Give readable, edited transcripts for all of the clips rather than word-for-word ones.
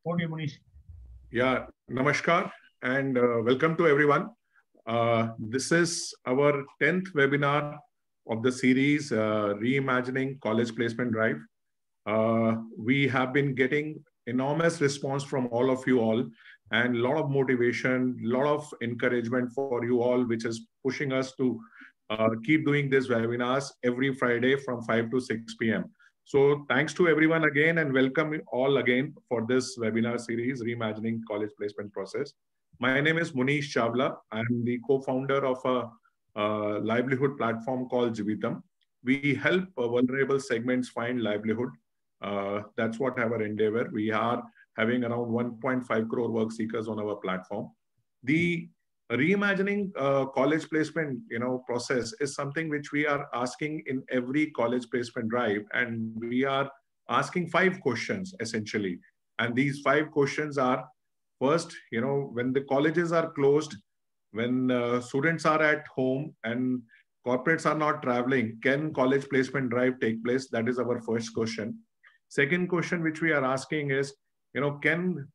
Over to you, Manish. Yeah, namaskar and welcome to everyone. This is our 10th webinar of the series Reimagining College Placement Drive. We have been getting enormous response from all of you all and a lot of motivation, a lot of encouragement for you all, which is pushing us to keep doing these webinars every Friday from 5 to 6 p.m. So thanks to everyone again and welcome you all again for this webinar series, Reimagining College Placement Process. My name is Munish Chawla. I'm the co-founder of a livelihood platform called Jivitam. We help vulnerable segments find livelihood. That's what our endeavor. We are having around 1.5 crore work seekers on our platform. The reimagining college placement process is something which we are asking in every college placement drive, and we are asking 5 questions essentially. And these 5 questions are: first, when the colleges are closed, when students are at home and corporates are not traveling, can college placement drive take place? That is our first question. Second question which we are asking is,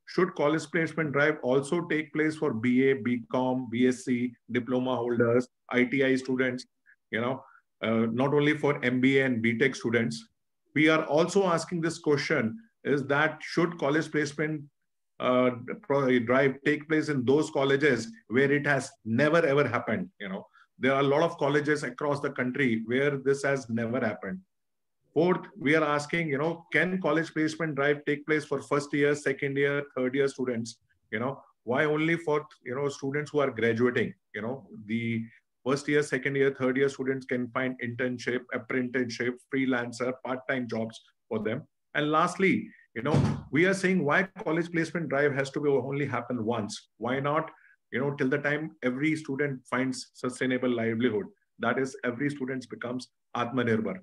should college placement drive also take place for BA, BCom, BSc, diploma holders, ITI students, not only for MBA and BTech students? We are also asking this question is that should college placement drive take place in those colleges where it has never ever happened? There are a lot of colleges across the country where this has never happened. Fourth, we are asking, can college placement drive take place for first year, second year, third year students? Why only for, students who are graduating? The first year, second year, third year students can find internship, apprenticeship, freelancer, part-time jobs for them. And lastly, we are saying why college placement drive has to be only happen once. Why not, till the time every student finds sustainable livelihood? That is, every student becomes Atmanirbhar.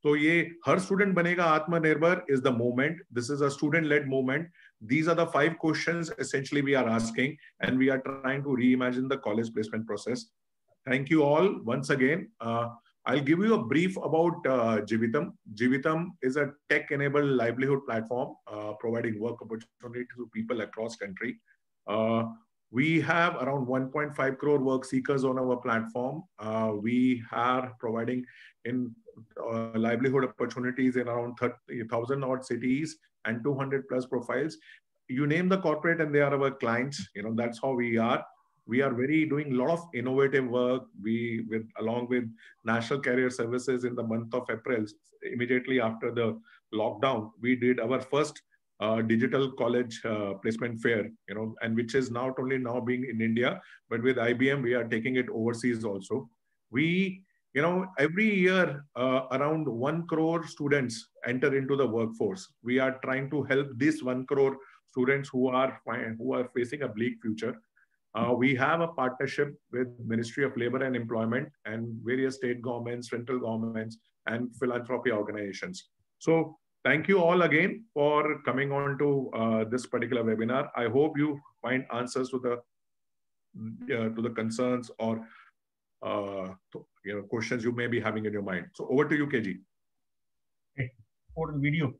So ye har student banega Atmanirbhar is the movement. This is a student-led movement. These are the 5 questions essentially we are asking, and we are trying to reimagine the college placement process. Thank you all once again. I'll give you a brief about Jivitam. Jivitam is a tech-enabled livelihood platform providing work opportunity to people across country. We have around 1.5 crore work seekers on our platform. We are providing in livelihood opportunities in around 30,000 odd cities and 200 plus profiles. You name the corporate and they are our clients. That's how we are. We are doing a lot of innovative work. Along with National Career Services in the month of April, immediately after the lockdown, we did our first digital college placement fair, and which is not only now being in India, but with IBM, we are taking it overseas also. We, every year around 1 crore students enter into the workforce. We are trying to help these 1 crore students who are facing a bleak future. We have a partnership with Ministry of Labor and Employment and various state governments, central governments, and philanthropy organizations. So thank you all again for coming on to this particular webinar. I hope you find answers to the concerns or questions you may be having in your mind. So over to you, KG. Okay. For the video.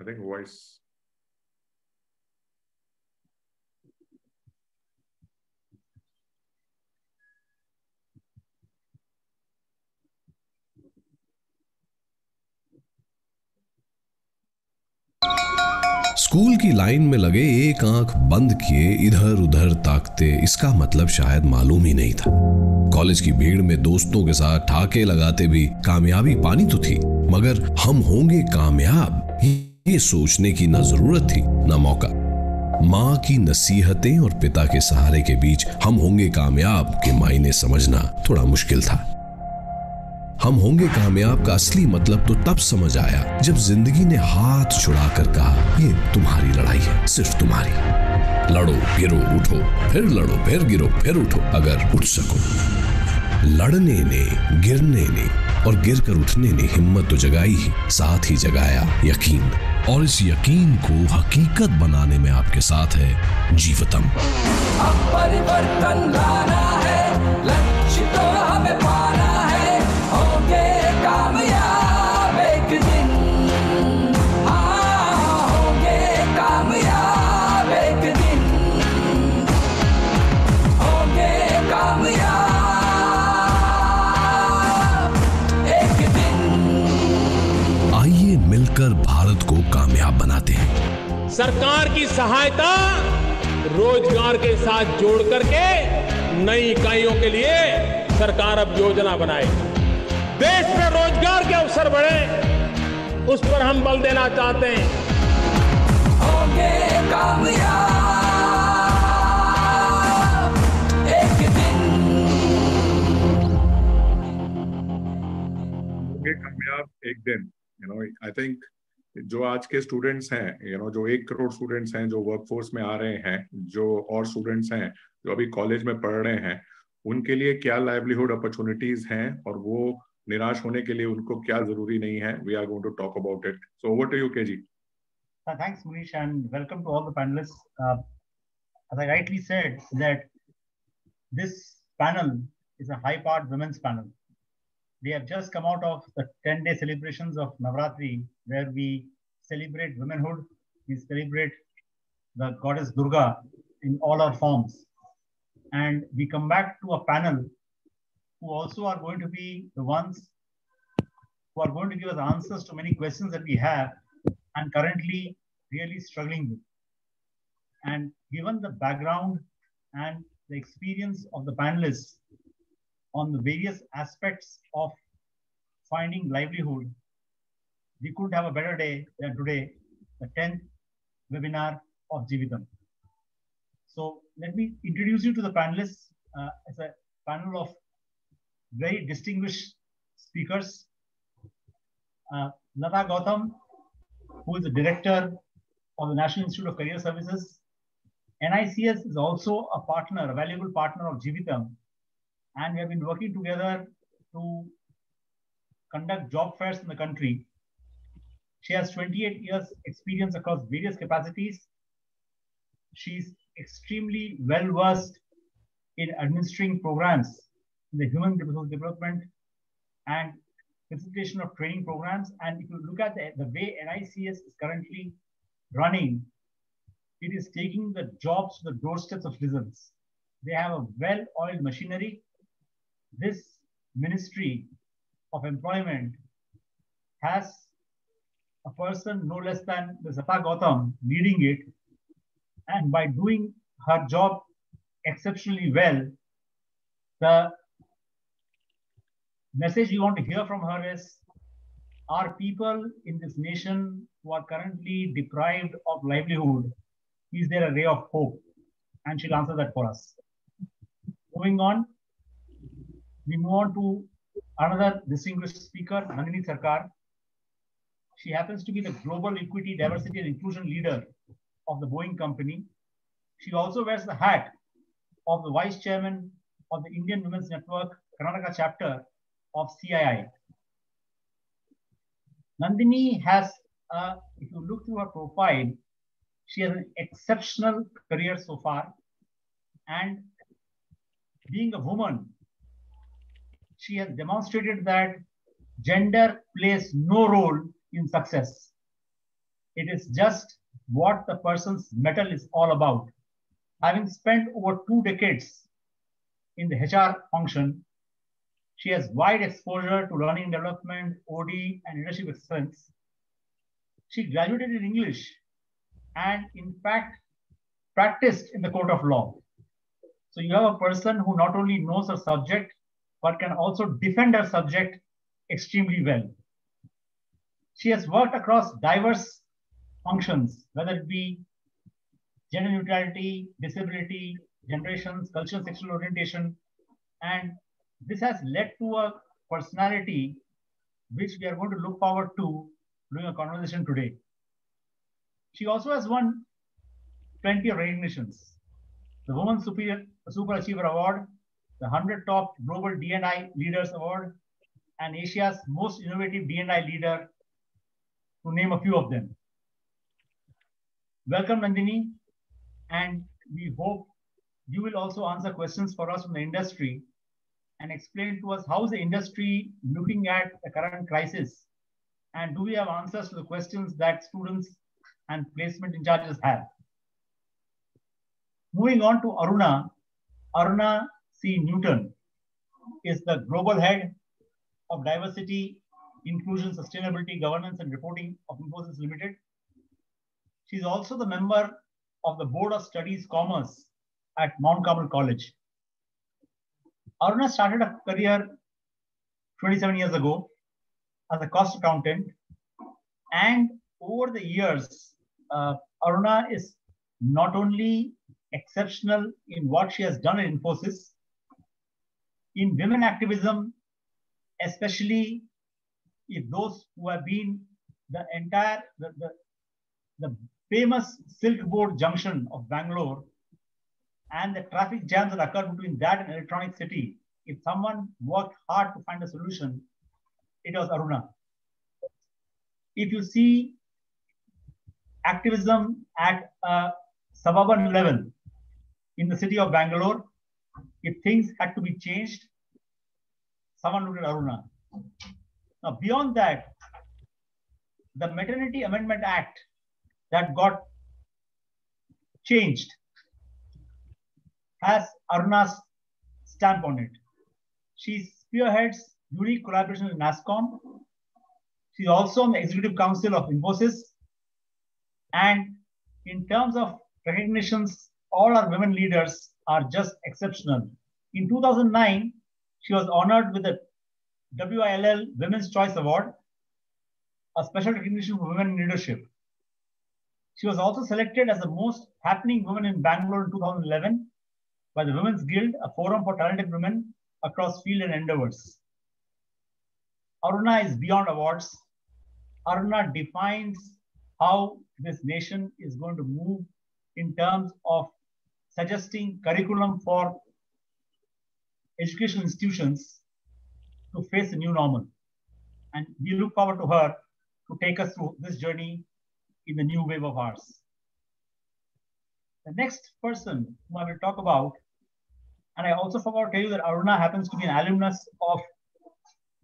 I think voice. School की line में लगे एक आंख बंद किए इधर उधर ताकते, इसका मतलब शायद मालूम ही नहीं था। कॉलेज की भीड़ में दोस्तों के साथ ठाके लगाते भी कामयाबी पानी तो थी, मगर हम होंगे कामयाब ये सोचने की न जरूरत थी न मौका। माँ की नसीहतें और पिता के सहारे के बीच हम होंगे कामयाब के मायने समझना थोड़ा मुश्किल था। हम होंगे कामयाब का असली मतलब तो तब समझ आया जब जिंदगी ने हाथ छुड़ाकर कहा, ये तुम्हारी लड़ाई है, सिर्फ तुम्हारी। लड़ो, गिरो, उठो, फिर लड़ो, फिर गिरो, फिर उठो, अगर उठ सको। लड़ने ने, गिरने ने और गिरकर उठने ने हिम्मत तो जगाई ही, साथ ही जगाया यकीन। और इस यकीन को हकीकत बनाने में आपके साथ है जीवतम। अब परिवर्तन लाना है, लक्ष्य तो हमें पाना है, होंगे कामयाब एक दिन। हाँ, होंगे कामयाब एक दिन, होंगे कामयाब एक दिन। आइए मिलकर भारत को कामयाब बनाते हैं। सरकार की सहायता रोजगार के साथ जोड़ करके नई इकाइयों के लिए सरकार अब योजना बनाए। देश में रोजगार के अवसर बढ़े, उस पर हम बल देना चाहते हैं। होंगे कामयाब एक दिन। होंगे कामयाब एक दिन। आई थिंक जो आज के स्टूडेंट्स हैं, जो 1 करोड़ स्टूडेंट्स हैं जो वर्कफोर्स में आ रहे हैं, जो और स्टूडेंट्स हैं जो अभी कॉलेज में पढ़ रहे हैं, उनके लिए क्या लाइवलीहुड अपॉर्चुनिटीज हैं और वो निराश होने के लिए उनको क्या जरूरी नहीं है। We are going to talk about it. So over to you KG. Thanks, Munish, and welcome to all the panelists. As I rightly said, that this panel is a high-powered women's panel. They have just come out of the 10-day celebrations of Navratri, where we celebrate womanhood, we celebrate the goddess Durga in all her forms. And we come back to a panel who also are going to be the ones who are going to give us answers to many questions that we have and currently really struggling with. And given the background and the experience of the panelists on the various aspects of finding livelihood, we couldn't have a better day than today, the 10th webinar of Jeevitam. So let me introduce you to the panelists as a panel of very distinguished speakers. Lata Gautam, who is the director of the National Institute of Career Services. NICS is also a partner, a valuable partner of Jeevitam, and we have been working together to conduct job fairs in the country. She has 28 years experience across various capacities. She's extremely well versed in administering programs in the human resource development and facilitation of training programs. And if you look at the way NICS is currently running, it is taking the jobs to the doorsteps of citizens. They have a well-oiled machinery. This Ministry of Employment has a person no less than Lata Gautam leading it. And by doing her job exceptionally well, the message you want to hear from her is, are people in this nation who are currently deprived of livelihood, is there a ray of hope? And she'll answer that for us. Moving on, we move on to another distinguished speaker, Nandini Sarkar. She happens to be the Global Equity, Diversity and Inclusion Leader of the Boeing Company. She also wears the hat of the Vice Chairman of the Indian Women's Network, Karnataka chapter of CII. Nandini has, if you look through her profile, she has an exceptional career so far. And being a woman, she has demonstrated that gender plays no role in success. It is just what the person's mettle is all about. Having spent over 2 decades in the HR function, she has wide exposure to learning development, OD, and leadership excellence. She graduated in English and, in fact, practiced in the court of law. So you have a person who not only knows her subject, but can also defend her subject extremely well. She has worked across diverse functions, whether it be gender neutrality, disability, generations, cultural, sexual orientation, and this has led to a personality which we are going to look forward to during a conversation today. She also has won plenty of recognitions. The Women's Super Achiever Award, the 100 Top Global D&I Leaders Award, and Asia's Most Innovative D&I Leader, to name a few of them. Welcome, Nandini, and we hope you will also answer questions for us from the industry and explain to us how is the industry looking at the current crisis, and do we have answers to the questions that students and placement in charges have. Moving on to Aruna C. Newton is the Global Head of Diversity, Inclusion, Sustainability, Governance and Reporting of Infosys Limited. She's also the member of the Board of Studies Commerce at Mount Carmel College. Aruna started a career 27 years ago as a cost accountant, and over the years, Aruna is not only exceptional in what she has done at Infosys, in women activism, especially if those who have been the famous Silk Board junction of Bangalore and the traffic jams that occurred between that and Electronic City. If someone worked hard to find a solution, it was Aruna. If you see activism at a suburban level in the city of Bangalore, if things had to be changed, someone looked at Aruna. Now, beyond that, the Maternity Amendment Act that got changed has Aruna's stamp on it. She spearheads unique collaboration with NASSCOM. She's also on the Executive Council of Infosys. And in terms of recognitions, all our women leaders are just exceptional. In 2009, she was honored with the WILL Women's Choice Award, a special recognition for women in leadership. She was also selected as the most happening woman in Bangalore in 2011 by the Women's Guild, a forum for talented women across field and endeavors. Aruna is beyond awards. Aruna defines how this nation is going to move in terms of suggesting curriculum for educational institutions to face the new normal. And we look forward to her to take us through this journey in the new wave of ours. The next person who I will talk about, and I also forgot to tell you that Aruna happens to be an alumnus of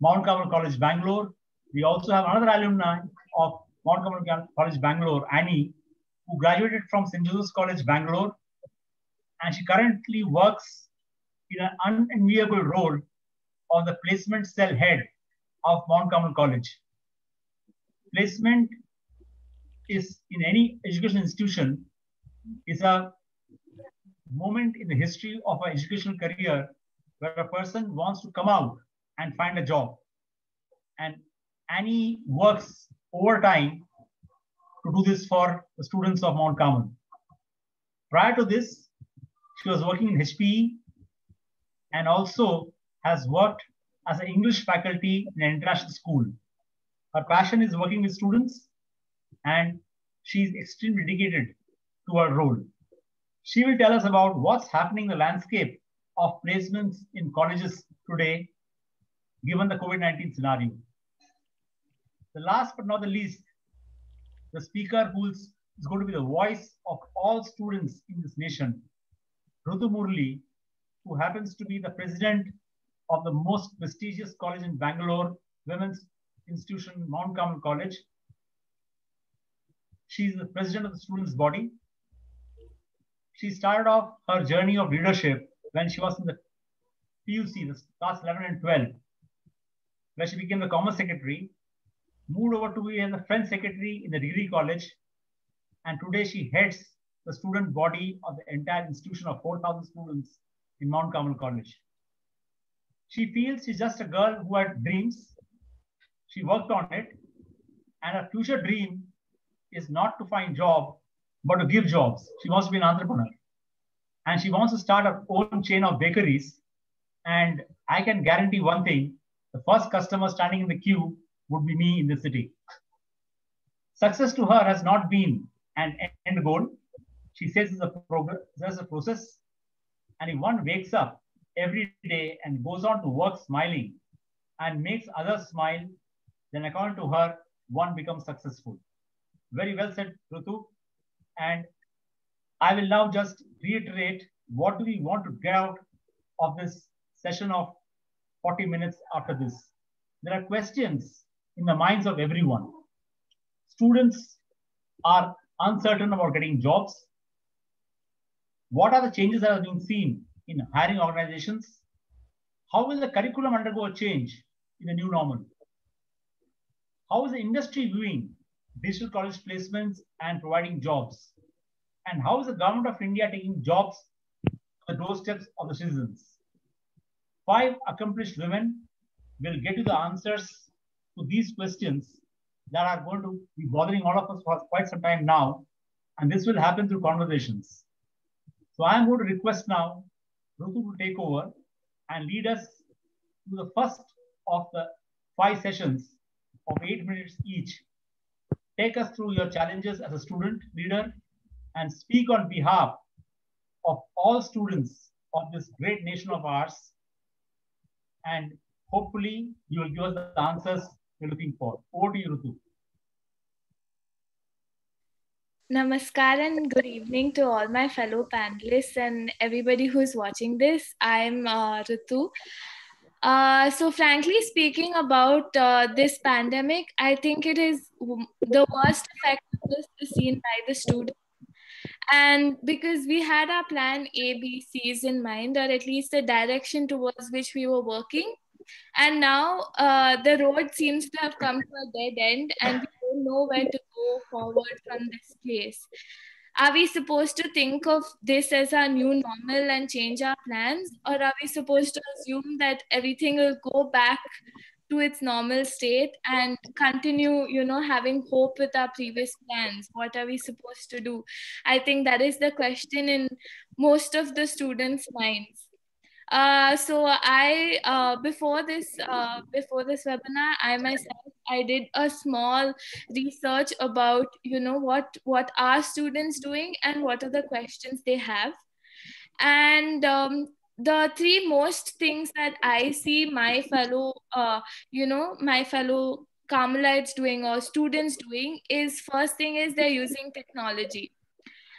Mount Carmel College, Bangalore. We also have another alumni of Mount Carmel College, Bangalore, Annie, who graduated from St. Joseph's College, Bangalore. And she currently works in an unenviable role of the placement cell head of Mount Carmel College. Placement is in any educational institution is a moment in the history of an educational career where a person wants to come out and find a job. And Annie works overtime to do this for the students of Mount Carmel. Prior to this, she was working in HPE and also has worked as an English faculty in an international school. Her passion is working with students, and she's extremely dedicated to her role. She will tell us about what's happening in the landscape of placements in colleges today, given the COVID-19 scenario. The last but not the least, the speaker who is going to be the voice of all students in this nation, Rutu Murli, who happens to be the president of the most prestigious college in Bangalore, Women's Institution, Mount Carmel College. She's the president of the students' body. She started off her journey of leadership when she was in the PUC, the class 11 and 12, where she became the Commerce Secretary, moved over to be the French Secretary in the degree college, and today she heads the student body of the entire institution of 4,000 students in Mount Carmel College. She feels she's just a girl who had dreams. She worked on it, and her future dream is not to find job, but to give jobs. She wants to be an entrepreneur. And she wants to start her own chain of bakeries. And I can guarantee one thing, the first customer standing in the queue would be me in the city. Success to her has not been an end goal. She says it's a process. And if one wakes up every day and goes on to work smiling and makes others smile, then according to her, one becomes successful. Very well said, Ritu. And I will now just reiterate what do we want to get out of this session of 40 minutes after this. There are questions in the minds of everyone. Students are uncertain about getting jobs. What are the changes that are being seen in hiring organizations? How will the curriculum undergo a change in the new normal? How is the industry viewing digital college placements and providing jobs? And how is the government of India taking jobs to the doorsteps of the citizens? 5 accomplished women will get you the answers to these questions that are going to be bothering all of us for quite some time now. And this will happen through conversations. So I am going to request now Ritu to take over and lead us through the first of the 5 sessions of 8 minutes each. Take us through your challenges as a student leader and speak on behalf of all students of this great nation of ours. And hopefully you will give us the answers we're looking for. Over to you, Ritu. Namaskar and good evening to all my fellow panelists and everybody who's watching this. I'm Ritu. So frankly speaking about this pandemic, I think it is the worst effect of this is seen by the students. And because we had our plan A, B, C's in mind, or at least the direction towards which we were working. And now the road seems to have come to a dead end and we don't know where to go forward from this place. Are we supposed to think of this as our new normal and change our plans? Or are we supposed to assume that everything will go back to its normal state and continue, having hope with our previous plans? What are we supposed to do? I think that is the question in most of the students' minds. So I before this webinar, I did a small research about what are students doing and what are the questions they have, and the 3 most things that I see my fellow Carmelites doing or students doing is, first thing is they're using technology.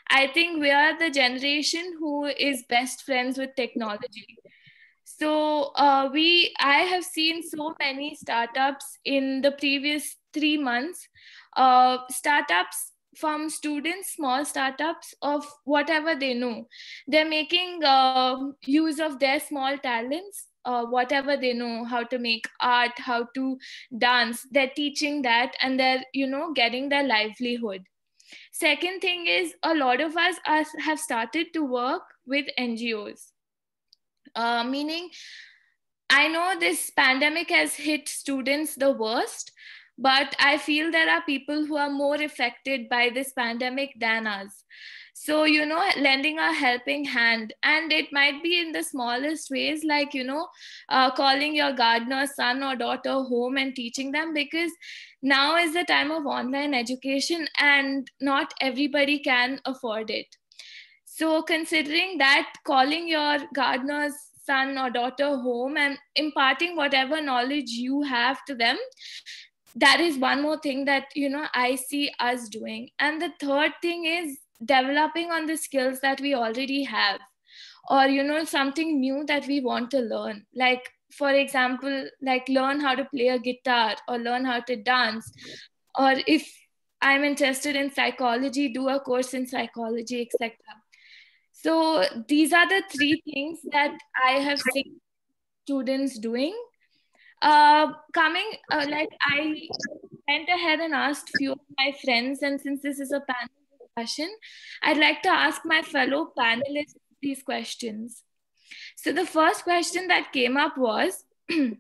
I think we are the generation who is best friends with technology. So I have seen so many startups in the previous 3 months, startups from students, small startups of whatever they know. They're making use of their small talents, whatever they know, how to make art, how to dance. They're teaching that and they're, getting their livelihood. Second thing is a lot of us have started to work with NGOs. Meaning, I know this pandemic has hit students the worst, but I feel there are people who are more affected by this pandemic than us. So, lending a helping hand, and it might be in the smallest ways, like, calling your gardener's son or daughter home and teaching them, because now is the time of online education and not everybody can afford it. So considering that, calling your gardener's son or daughter home and imparting whatever knowledge you have to them, that is one more thing that, I see us doing. And the third thing is developing on the skills that we already have, or, something new that we want to learn. Like, for example, like learn how to play a guitar or learn how to dance. Or if I'm interested in psychology, do a course in psychology, etc. So these are the 3 things that I have seen students doing. I went ahead and asked few of my friends, and since this is a panel discussion, I'd like to ask my fellow panelists these questions. So the first question that came up was, do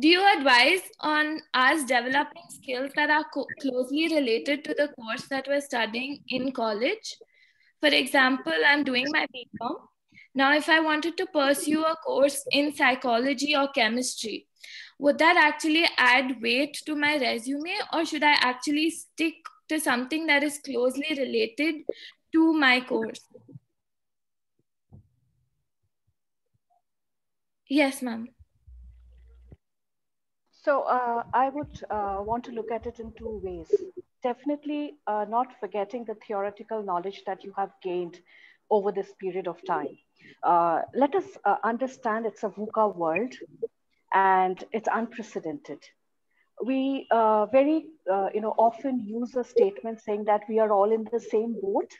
you advise on us developing skills that are closely related to the course that we're studying in college? For example, I'm doing my BCom. Now, if I wanted to pursue a course in psychology or chemistry, would that actually add weight to my resume, or should I actually stick to something that is closely related to my course? Yes, ma'am. So I would want to look at it in two ways. Definitely not forgetting the theoretical knowledge that you have gained over this period of time. Let us understand it's a VUCA world and it's unprecedented. We very often use a statement saying that we are all in the same boat,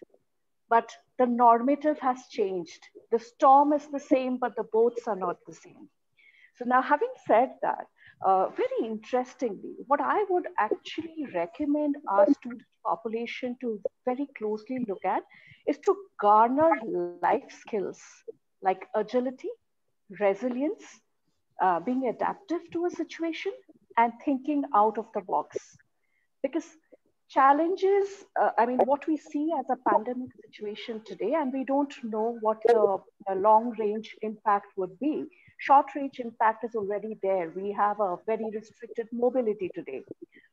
but the normative has changed. The storm is the same, but the boats are not the same. So now, having said that, very interestingly, what I would actually recommend our student population to very closely look at is to garner life skills like agility, resilience, being adaptive to a situation, and thinking out of the box. Because challenges, what we see as a pandemic situation today, and we don't know what the long range impact would be. Short range impact is already there. We have a very restricted mobility today.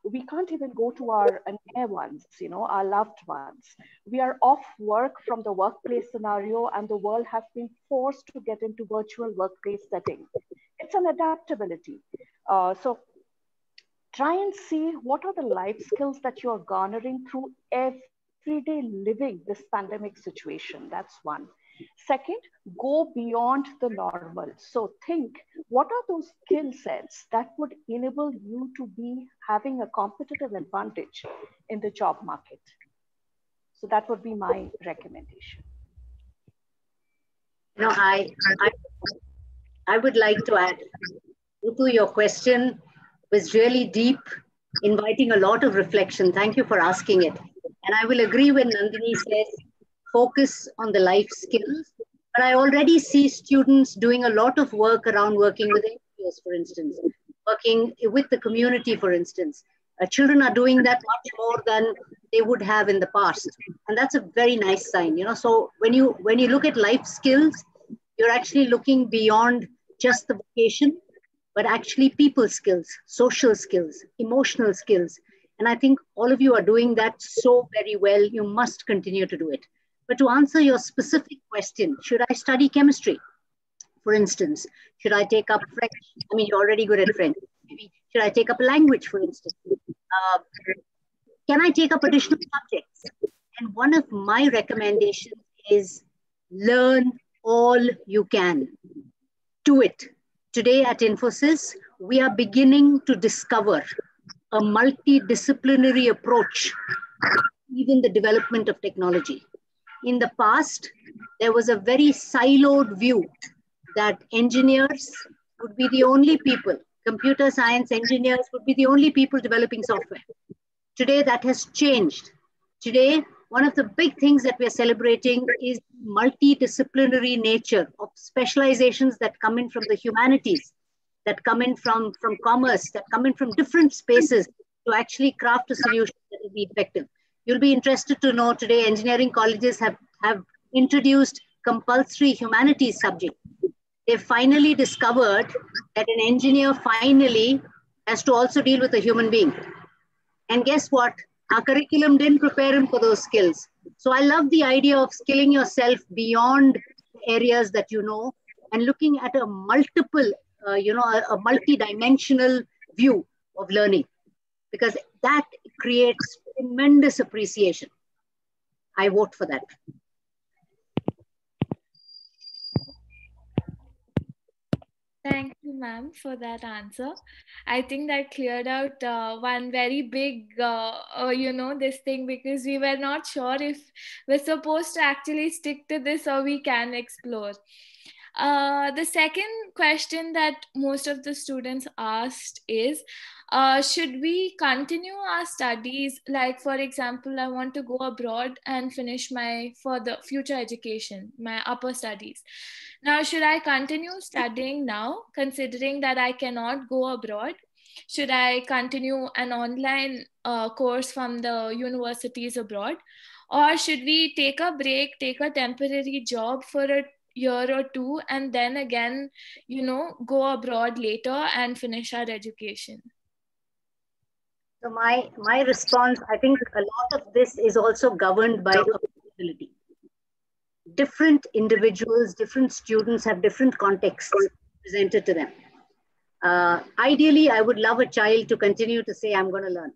We can't even go to our near ones, our loved ones. We are off work from the workplace scenario, and the world has been forced to get into virtual workplace setting. It's an adaptability. So try and see what are the life skills that you're garnering through everyday living this pandemic situation. That's one. Second, go beyond the normal. So think, what are those skill sets that would enable you to be having a competitive advantage in the job market? So that would be my recommendation. I would like to add, Ritu, your question was really deep, inviting a lot of reflection. Thank you for asking it. And I will agree when Nandini says, focus on the life skills. But I already see students doing a lot of work around working with NGOs, for instance, working with the community, for instance. Children are doing that much more than they would have in the past. And that's a very nice sign. So when you look at life skills, you're actually looking beyond just the vocation, but actually people skills, social skills, emotional skills. And I think all of you are doing that so very well. You must continue to do it. But to answer your specific question, should I study chemistry, for instance? Should I take up French? I mean, you're already good at French. Maybe should I take up a language, for instance? Can I take up additional subjects? And one of my recommendations is learn all you can. Do it. Today at Infosys, we are beginning to discover a multidisciplinary approach, even the development of technology. In the past, there was a very siloed view that engineers would be the only people, computer science engineers would be the only people developing software. Today, that has changed. Today, one of the big things that we're celebrating is multidisciplinary nature of specializations that come in from the humanities, that come in from commerce, that come in from different spaces to actually craft a solution that will be effective. You'll be interested to know today engineering colleges have introduced compulsory humanities subject. They've finally discovered that an engineer finally has to also deal with a human being. And guess what? Our curriculum didn't prepare him for those skills. So I love the idea of skilling yourself beyond areas that you know and looking at a multiple, a multi-dimensional view of learning, because that creates tremendous appreciation. I vote for that. Thank you, ma'am, for that answer. I think that cleared out one very big, this thing, because we were not sure if we're supposed to actually stick to this or we can explore. The second question that most of the students asked is, should we continue our studies? Like, for example, I want to go abroad and finish my further future education, my upper studies. Now, should I continue studying now, considering that I cannot go abroad? Should I continue an online course from the universities abroad? Or should we take a break, take a temporary job for year or two, and then again, go abroad later and finish our education. So my response, I think a lot of this is also governed by affordability. Different individuals, different students have different contexts presented to them. Ideally, I would love a child to continue to say, I'm going to learn.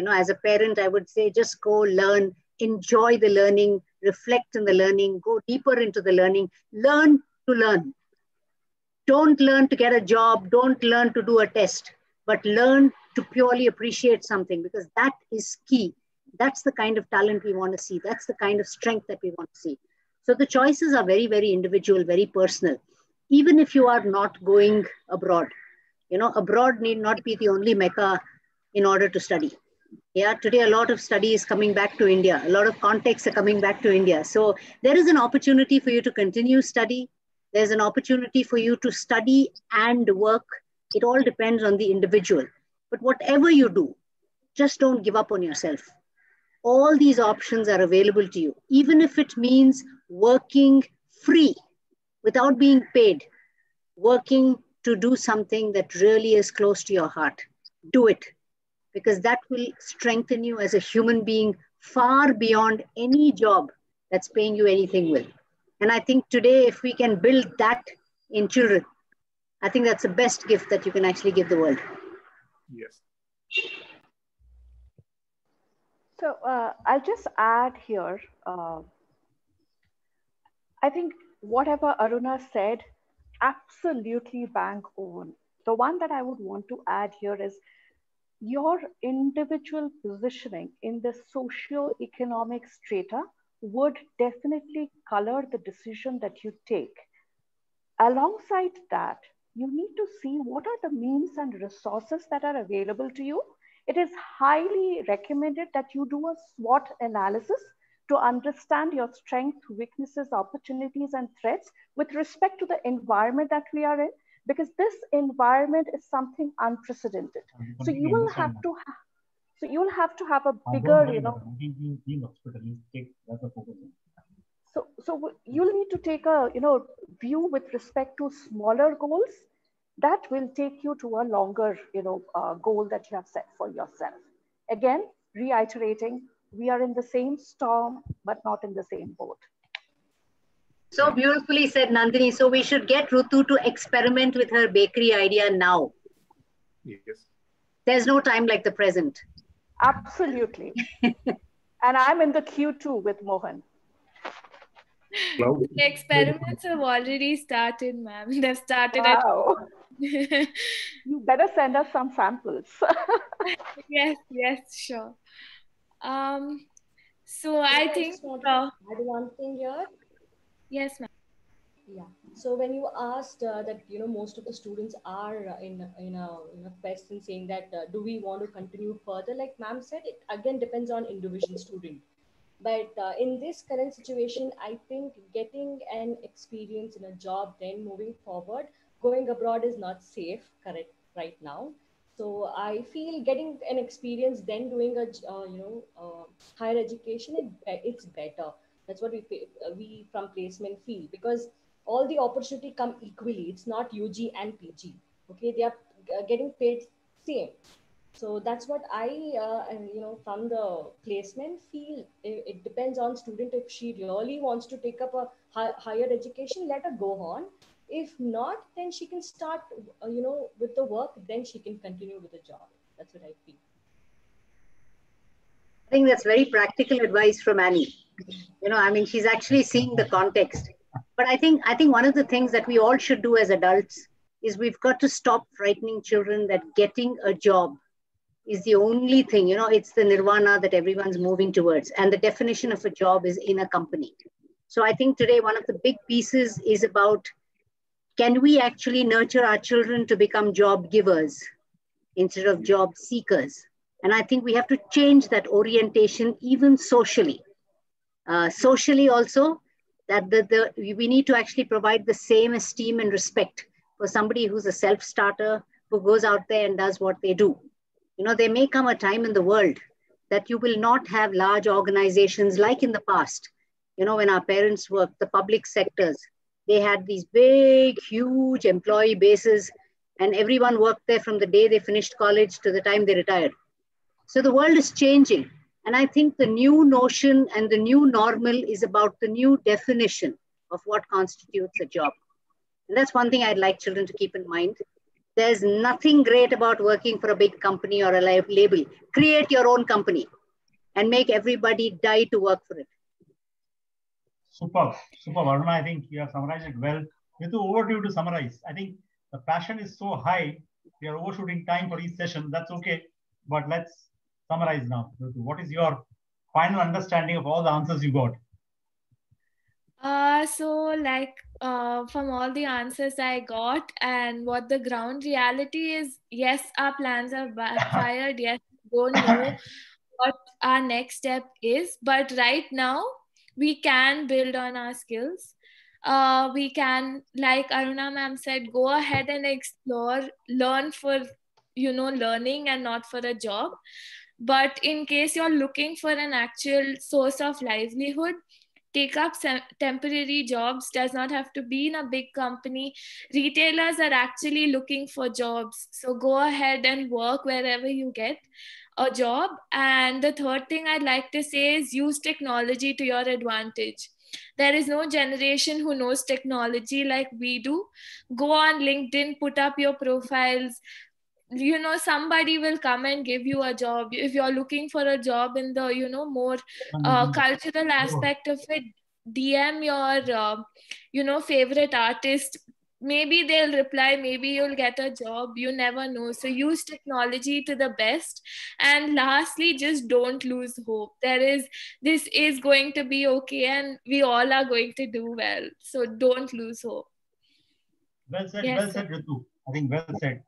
As a parent, I would say, just go learn, enjoy the learning, reflect in the learning, go deeper into the learning, learn to learn. Don't learn to get a job, don't learn to do a test, but learn to purely appreciate something, because that is key. That's the kind of talent we want to see. That's the kind of strength that we want to see. So the choices are very, very individual, very personal. Even if you are not going abroad, abroad need not be the only mecca in order to study. Yeah, today a lot of study is coming back to India. A lot of contexts are coming back to India. So there is an opportunity for you to continue study. There's an opportunity for you to study and work. It all depends on the individual. But whatever you do, just don't give up on yourself. All these options are available to you, even if it means working free without being paid, working to do something that really is close to your heart. Do it, because that will strengthen you as a human being far beyond any job that's paying you anything will. And I think today, if we can build that in children, I think that's the best gift that you can actually give the world. Yes. So I'll just add here. I think whatever Aruna said, absolutely bang on. The one that I would want to add here is your individual positioning in the socio-economic strata would definitely color the decision that you take. Alongside that, you need to see what are the means and resources that are available to you. It is highly recommended that you do a SWOT analysis to understand your strengths, weaknesses, opportunities, and threats with respect to the environment that we are in, because this environment is something unprecedented. So you will have to have a bigger, So you'll need to take a view with respect to smaller goals that will take you to a longer goal that you have set for yourself. Again, reiterating, we are in the same storm, but not in the same boat. So beautifully said, Nandini. So we should get Rutu to experiment with her bakery idea now. Yes. There's no time like the present. Absolutely. And I'm in the queue too with Mohan. The experiments have already started, ma'am. They've started. Wow. You better send us some samples. Yes, sure. So I think I add one thing here. Yes, ma'am. Yeah. So when you asked that most of the students are in a question saying that do we want to continue further, like ma'am said, it again depends on individual student. But in this current situation, I think getting an experience in a job, then moving forward, going abroad is not safe, correct, right now. So I feel getting an experience, then doing a higher education, it's better. That's what we from placement feel, because all the opportunity come equally. It's not UG and PG. Okay, they are getting paid same. So that's what I, from the placement feel. It depends on student. If she really wants to take up a higher education, let her go on. If not, then she can start, with the work. Then she can continue with the job. That's what I feel. I think that's very practical advice from Annie. She's actually seeing the context. But I think one of the things that we all should do as adults is we've got to stop frightening children that getting a job is the only thing, it's the nirvana that everyone's moving towards. And the definition of a job is in a company. So I think today, one of the big pieces is about, can we actually nurture our children to become job givers instead of job seekers? And I think we have to change that orientation, even socially. Socially also, that we need to actually provide the same esteem and respect for somebody who's a self-starter, who goes out there and does what they do. There may come a time in the world that you will not have large organizations like in the past, when our parents worked, the public sectors. They had these big, huge employee bases, and everyone worked there from the day they finished college to the time they retired. So the world is changing. And I think the new notion and the new normal is about the new definition of what constitutes a job. And that's one thing I'd like children to keep in mind. There's nothing great about working for a big company or a label. Create your own company and make everybody die to work for it. Super, super, Varuna. I think you have summarized it well. Ritu, over to you to summarize. I think the passion is so high, we are overshooting time for each session. That's okay. But let's summarize now. Ritu, what is your final understanding of all the answers you got? From all the answers I got and what the ground reality is, yes, our plans are backfired. Yes, we don't know what our next step is. But right now, we can build on our skills. We can, like Aruna ma'am said, go ahead and explore, learn for, learning and not for a job. But in case you're looking for an actual source of livelihood, take up temporary jobs. Does not have to be in a big company. Retailers are actually looking for jobs. So go ahead and work wherever you get a job. And the third thing I'd like to say is use technology to your advantage. There is no generation who knows technology like we do. Go on LinkedIn, put up your profiles. Somebody will come and give you a job. If you're looking for a job in the more cultural aspect of it, DM your favorite artist. Maybe they'll reply, maybe you'll get a job, you never know. So use technology to the best. And lastly, just don't lose hope. This is going to be okay, and we all are going to do well. So don't lose hope. Well said, well said, Ritu. I think well said.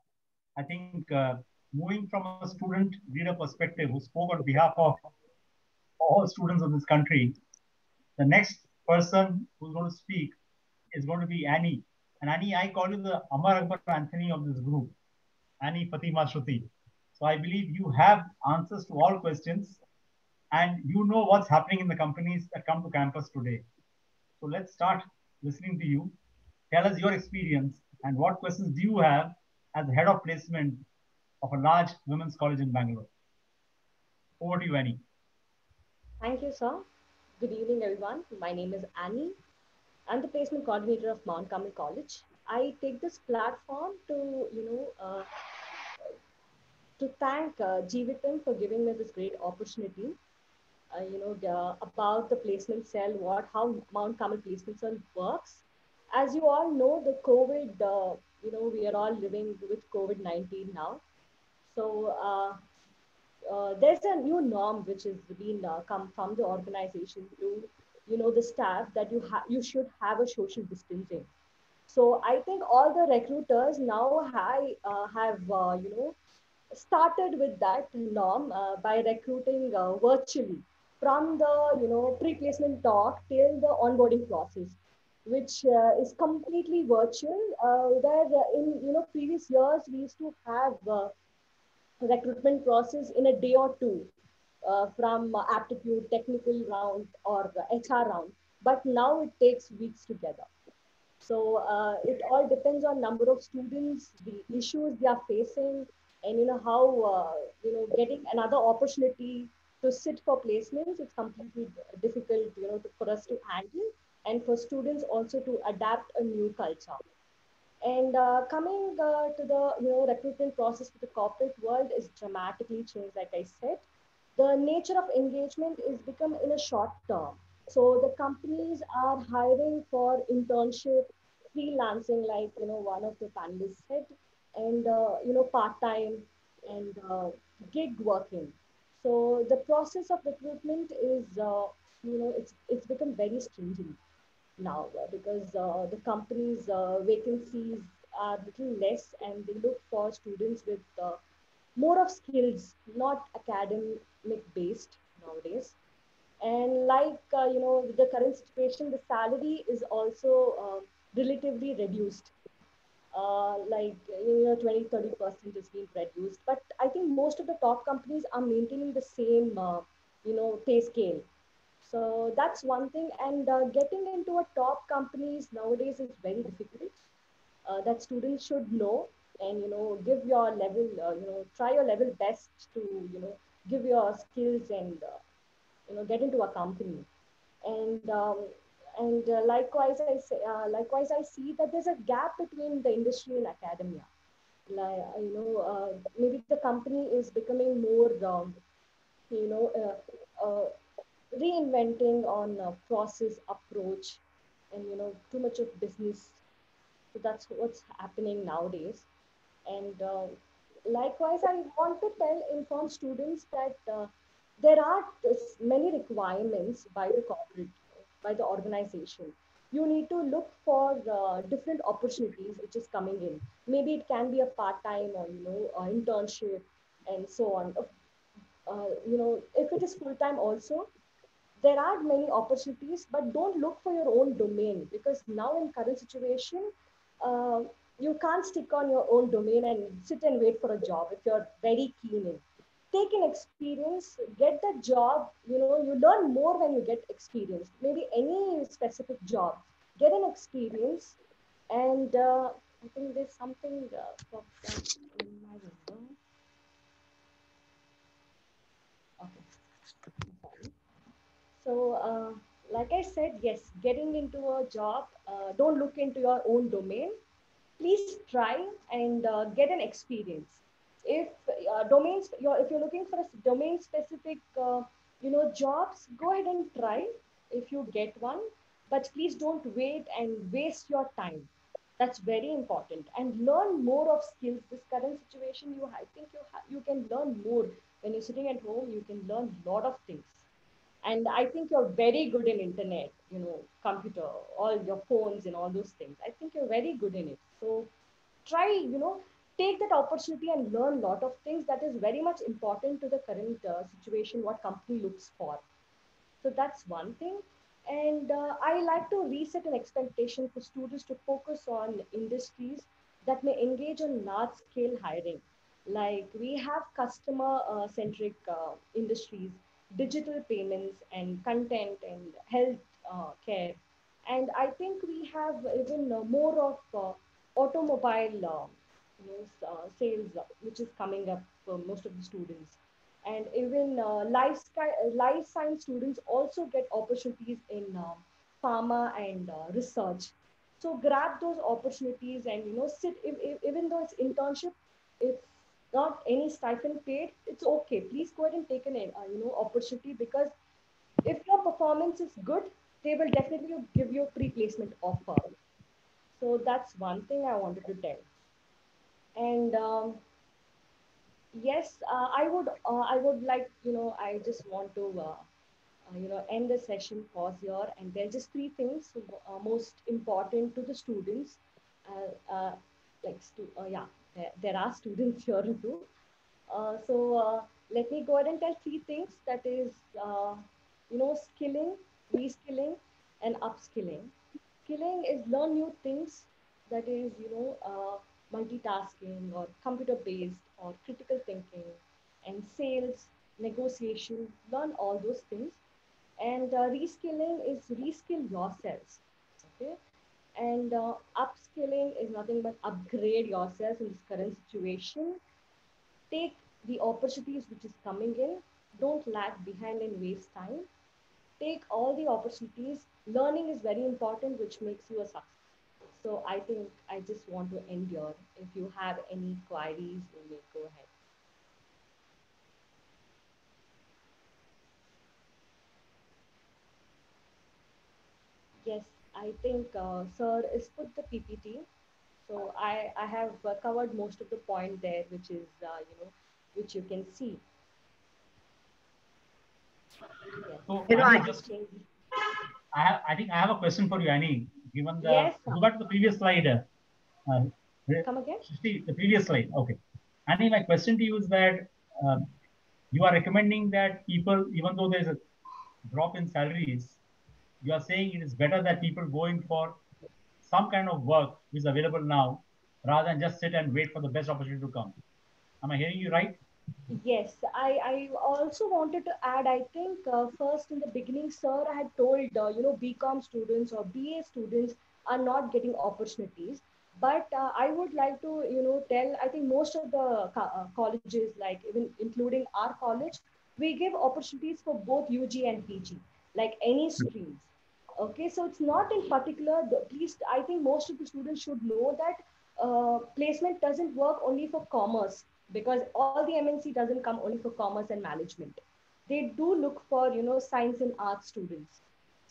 I think moving from a student leader perspective who spoke on behalf of all students of this country, the next person who's going to speak is going to be Annie. And Annie, I call you the Amar Akbar Anthony of this group, Annie Fatima Shruti. So I believe you have answers to all questions and you know what's happening in the companies that come to campus today. So let's start listening to you. Tell us your experience and what questions do you have as the head of placement of a large women's college in Bangalore. Over to you, Annie. Thank you, sir. Good evening, everyone. My name is Annie. I'm the placement coordinator of Mount Carmel College. I take this platform to, to thank GVTM for giving me this great opportunity. About the placement cell, how Mount Carmel Placement Cell works. As you all know, the COVID, we are all living with COVID-19 now. So there's a new norm which has been come from the organization to, the staff that you should have a social distancing. So I think all the recruiters now have started with that norm by recruiting virtually from the pre-placement talk till the onboarding process, which is completely virtual. Where in previous years we used to have recruitment process in a day or two from aptitude, technical round, or HR round. But now it takes weeks together. So it all depends on number of students, the issues they are facing, and how getting another opportunity to sit for placements. It's completely difficult, for us to handle, and for students also to adapt a new culture. And coming to the recruitment process for the corporate world is dramatically changed. Like I said, the nature of engagement is become in a short term. So the companies are hiring for internship, freelancing, like one of the panelists said, and part time and gig working. So the process of recruitment is it's become very stringent now because the company's vacancies are little less, and they look for students with more of skills, not academic based nowadays. And like with the current situation, the salary is also relatively reduced. Like 20-30% is being reduced, but I think most of the top companies are maintaining the same pay scale. So that's one thing. And getting into a top companies nowadays is very difficult. That students should know, and give your level, try your level best to give your skills, and get into a company. And likewise I see that there's a gap between the industry and academia. Like maybe the company is becoming more you know reinventing on process approach, and too much of business. So that's what's happening nowadays. And likewise, I want to inform students that there are many requirements by the corporate, by the organization. You need to look for different opportunities which is coming in. Maybe it can be a part-time, or internship, and so on. If it is full-time also, there are many opportunities, but don't look for your own domain, because now in current situation, uh, you can't stick on your own domain and sit and wait for a job if you're very keen in. Take an experience, get the job. You learn more when you get experience. Maybe any specific job, get an experience. And I think there's something popped up in my window. Okay, sorry. So, like I said, yes, getting into a job, don't look into your own domain. Please try and get an experience. If if you're looking for a domain specific, jobs, go ahead and try if you get one. But please don't wait and waste your time. That's very important. And learn more of skills. This current situation, I think you can learn more when you're sitting at home. You can learn a lot of things. And I think you're very good in internet, computer, all your phones and all those things. I think you're very good in it. So try, take that opportunity and learn a lot of things. That is very much important to the current situation, what company looks for. So that's one thing. And I like to reset an expectation for students to focus on industries that may engage in large scale hiring. Like we have customer centric industries, digital payments and content and health care. And I think we have even more of automobile sales, which is coming up for most of the students. And even life science students also get opportunities in pharma and research. So grab those opportunities and sit. Even though it's internship, it's not any stipend paid. It's okay. Please go ahead and take an opportunity, because if your performance is good, they will definitely give you a pre-placement offer. So that's one thing I wanted to tell. And yes, I would like, I just want to, end the session, pause here. And there are just three things most important to the students. Yeah, there are students here too. Let me go ahead and tell three things. That is, skilling, reskilling, and upskilling. Skilling is learn new things. That is, multitasking or computer based or critical thinking and sales, negotiation, learn all those things. And reskilling is reskill yourselves. Okay. And upskilling is nothing but upgrade yourself in this current situation. Take the opportunities which is coming in. Don't lag behind and waste time. Take all the opportunities. Learning is very important, which makes you a success. So I think I just want to end here. If you have any queries, you may go ahead. Yes, I think Sir is put the PPT. So I have covered most of the point there, which is, which you can see. So Yes. I think I have a question for you, Annie. Given the yes, go back to the previous slide. Come again? See the previous slide. Okay, Annie, my question to you is that you are recommending that people, even though there's a drop in salaries, you are saying it is better that people going for some kind of work which is available now, rather than just sit and wait for the best opportunity to come. Am I hearing you right? Yes, I also wanted to add, I think first in the beginning, sir had told, BCom students or BA students are not getting opportunities. But I would like to, tell, I think most of the colleges, like even including our college, we give opportunities for both UG and PG, like any streams. Okay, so it's not in particular, at least I think most of the students should know that placement doesn't work only for commerce, because all the MNC doesn't come only for commerce and management. They do look for, science and art students.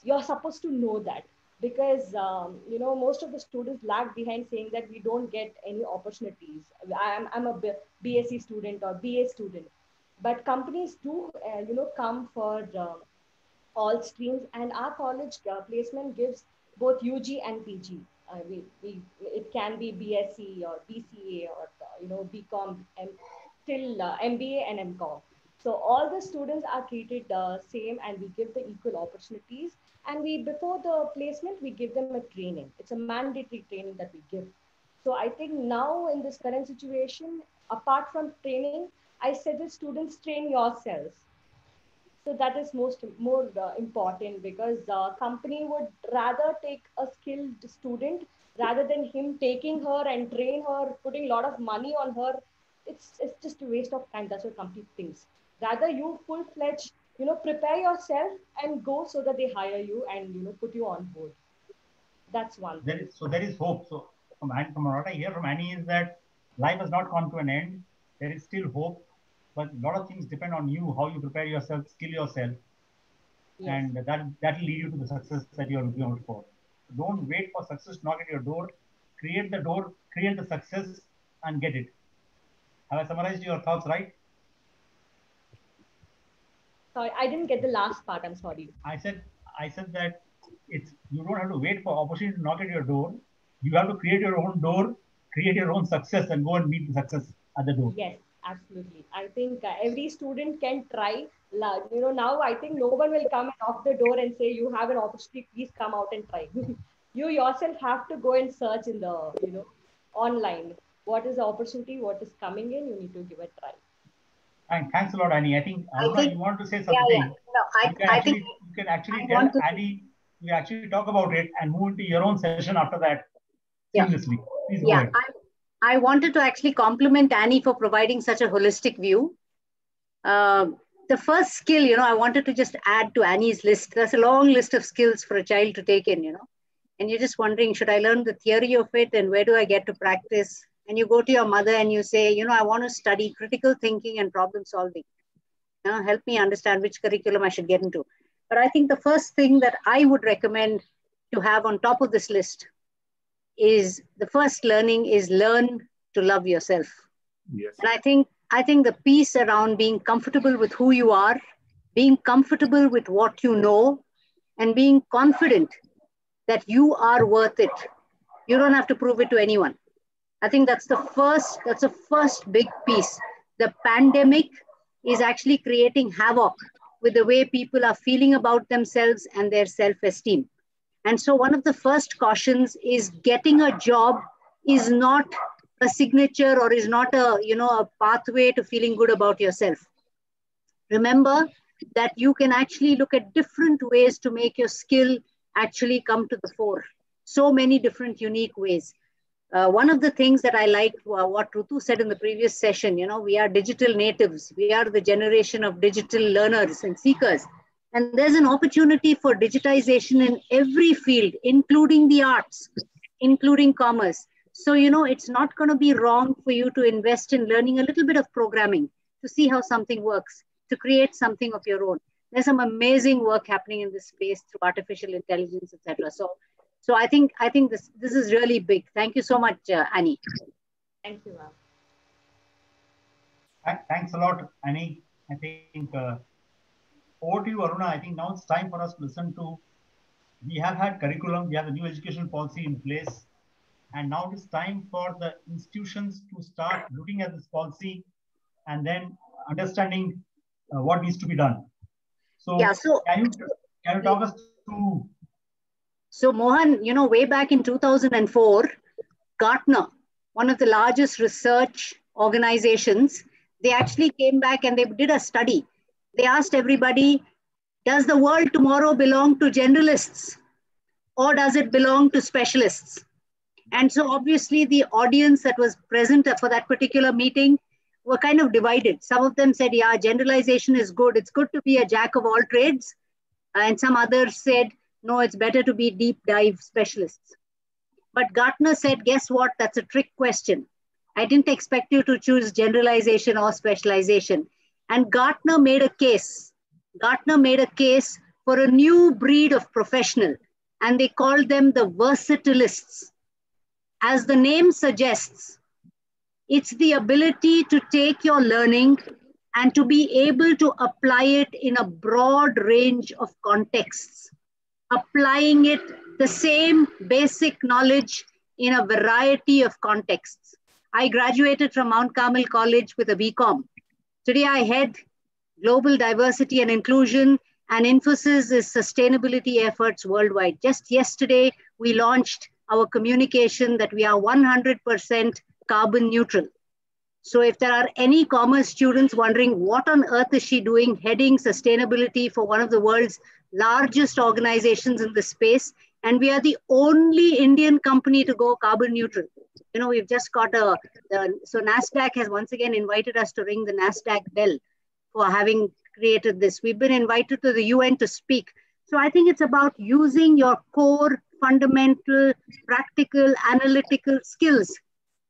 You're supposed to know that, because, most of the students lag behind saying that we don't get any opportunities. I'm a BSc student or BA student. But companies do, come for all streams, and our college placement gives both UG and PG. It can be BSc or BCA or BCom till MBA and MCom. So all the students are treated same, and we give the equal opportunities. And we, before the placement, we give them a training. It's a mandatory training that we give. So I think now in this current situation, apart from training, I suggest students train yourselves. So that is more important, because company would rather take a skilled student rather than him taking her and train her, putting a lot of money on her. It's just a waste of time. That's what company thinks. Rather you full fledged, prepare yourself and go, so that they hire you and put you on board. That's one thing. There is hope. So from what I hear from Annie is that life has not come to an end. There is still hope, but a lot of things depend on you, how you prepare yourself, skill yourself, yes. And that will lead you to the success that you are looking out for. Don't wait for success to knock at your door. Create the door, create the success, and get it. Have I summarized your thoughts right? Sorry, I didn't get the last part. I'm sorry. I said that you don't have to wait for opportunity to knock at your door. You have to create your own door, create your own success, and go and meet the success at the door. Yes, absolutely. I think every student can try. Now I think no one will come and knock the door and say, you have an opportunity, please come out and try. You yourself have to go and search in the, online. What is the opportunity? What is coming in? You need to give it a try. Thanks a lot, Annie. I think you want to say something. Yeah. No, you can actually tell Annie, you actually talk about it and move into your own session after that seamlessly. Please go ahead. I wanted to actually compliment Annie for providing such a holistic view. The first skill, I wanted to just add to Annie's list. There's a long list of skills for a child to take in, and you're just wondering, should I learn the theory of it, and where do I get to practice? And you go to your mother and you say, I want to study critical thinking and problem solving. Help me understand which curriculum I should get into. But I think the first thing that I would recommend to have on top of this list is the first learning is learn to love yourself. Yes. And I think the piece around being comfortable with who you are, being comfortable with what you know, and being confident that you are worth it. You don't have to prove it to anyone. I think that's the first big piece. The pandemic is actually creating havoc with the way people are feeling about themselves and their self-esteem. And so one of the first cautions is getting a job is not a signature or is not a pathway to feeling good about yourself. Remember that you can actually look at different ways to make your skill actually come to the fore. So many different unique ways. One of the things that I like what Rutu said in the previous session, we are digital natives. We are the generation of digital learners and seekers. And there's an opportunity for digitization in every field, including the arts, including commerce. So, it's not going to be wrong for you to invest in learning a little bit of programming to see how something works, to create something of your own. There's some amazing work happening in this space through artificial intelligence, etc. So I think this is really big. Thank you so much, Annie. Thank you, ma'am. Thanks a lot, Annie. I think over to you, Aruna. I think now it's time for us to listen to. We have had curriculum. We have a new education policy in place. And now it's time for the institutions to start looking at this policy and then understanding what needs to be done. So, can you talk us through? So Mohan, way back in 2004, Gartner, one of the largest research organizations, They actually came back and they did a study. They asked everybody, does the world tomorrow belong to generalists or does it belong to specialists? And so obviously the audience that was present for that particular meeting were kind of divided. Some of them said, yeah, generalization is good. It's good to be a jack of all trades. And some others said, no, it's better to be deep dive specialists. But Gartner said, guess what? That's a trick question. I didn't expect you to choose generalization or specialization. And Gartner made a case. Gartner made a case for a new breed of professional, and they called them the versatilists. As the name suggests, it's the ability to take your learning and to be able to apply it in a broad range of contexts, applying it, the same basic knowledge in a variety of contexts. I graduated from Mount Carmel College with a BCom. Today I head global diversity and inclusion, and Infosys is sustainability efforts worldwide. Just yesterday, we launched our communication that we are 100% carbon neutral. So if there are any commerce students wondering what on earth is she doing heading sustainability for one of the world's largest organizations in this space, and we are the only Indian company to go carbon neutral. You know, we've just got so NASDAQ has once again invited us to ring the NASDAQ bell for having created this. We've been invited to the UN to speak. So I think it's about using your core, fundamental, practical, analytical skills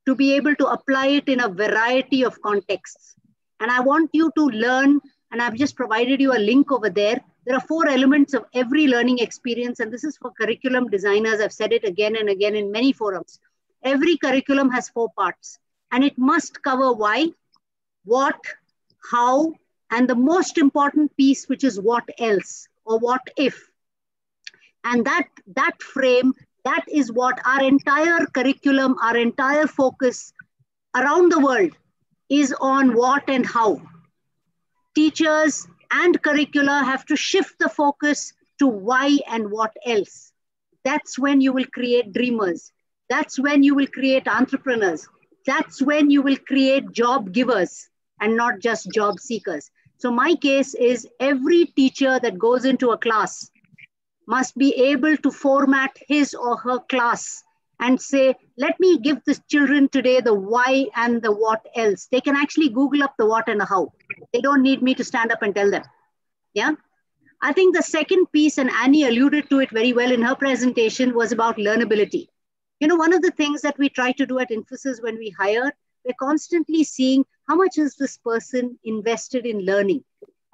to be able to apply it in a variety of contexts. And I want you to learn, and I've just provided you a link over there. There are 4 elements of every learning experience, and this is for curriculum designers. I've said it again and again in many forums. Every curriculum has 4 parts, and it must cover why, what, how, and the most important piece, which is what else or what if. And that frame, that is what our entire curriculum, our entire focus around the world is on what and how. Teachers and curricula have to shift the focus to why and what else. That's when you will create dreamers. That's when you will create entrepreneurs. That's when you will create job givers and not just job seekers. So my case is every teacher that goes into a class must be able to format his or her class and say, let me give the children today the why and the what else. They can actually Google up the what and the how. They don't need me to stand up and tell them. Yeah. I think the second piece, and Annie alluded to it very well in her presentation, was about learnability. You know, one of the things that we try to do at Infosys when we hire, we're constantly seeing how much is this person invested in learning?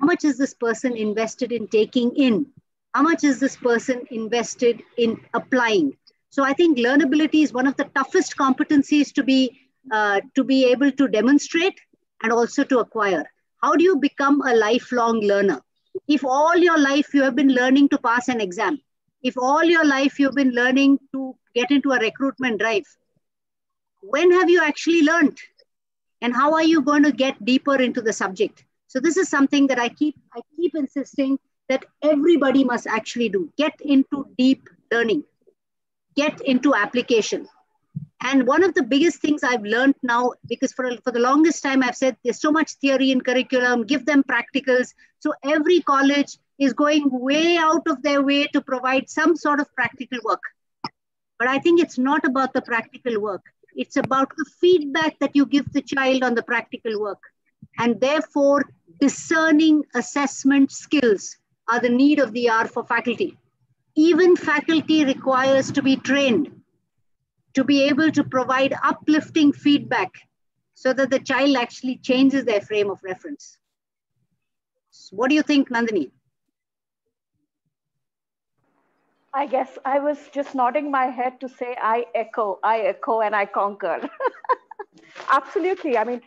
How much is this person invested in taking in? How much is this person invested in applying? So I think learnability is one of the toughest competencies to be able to demonstrate and also to acquire. How do you become a lifelong learner? If all your life you have been learning to pass an exam, if all your life you've been learning to get into a recruitment drive, when have you actually learned? And how are you going to get deeper into the subject? So this is something that I keep insisting that everybody must actually do. Get into deep learning. Get into application. And one of the biggest things I've learned now, because for the longest time I've said there's so much theory in curriculum, give them practicals. So every college is going way out of their way to provide some sort of practical work. But I think it's not about the practical work. It's about the feedback that you give the child on the practical work. And therefore, discerning assessment skills are the need of the hour for faculty. Even faculty requires to be trained to be able to provide uplifting feedback so that the child actually changes their frame of reference. So what do you think, Nandini? I guess I was just nodding my head to say, I echo, and I concur. Absolutely. I mean,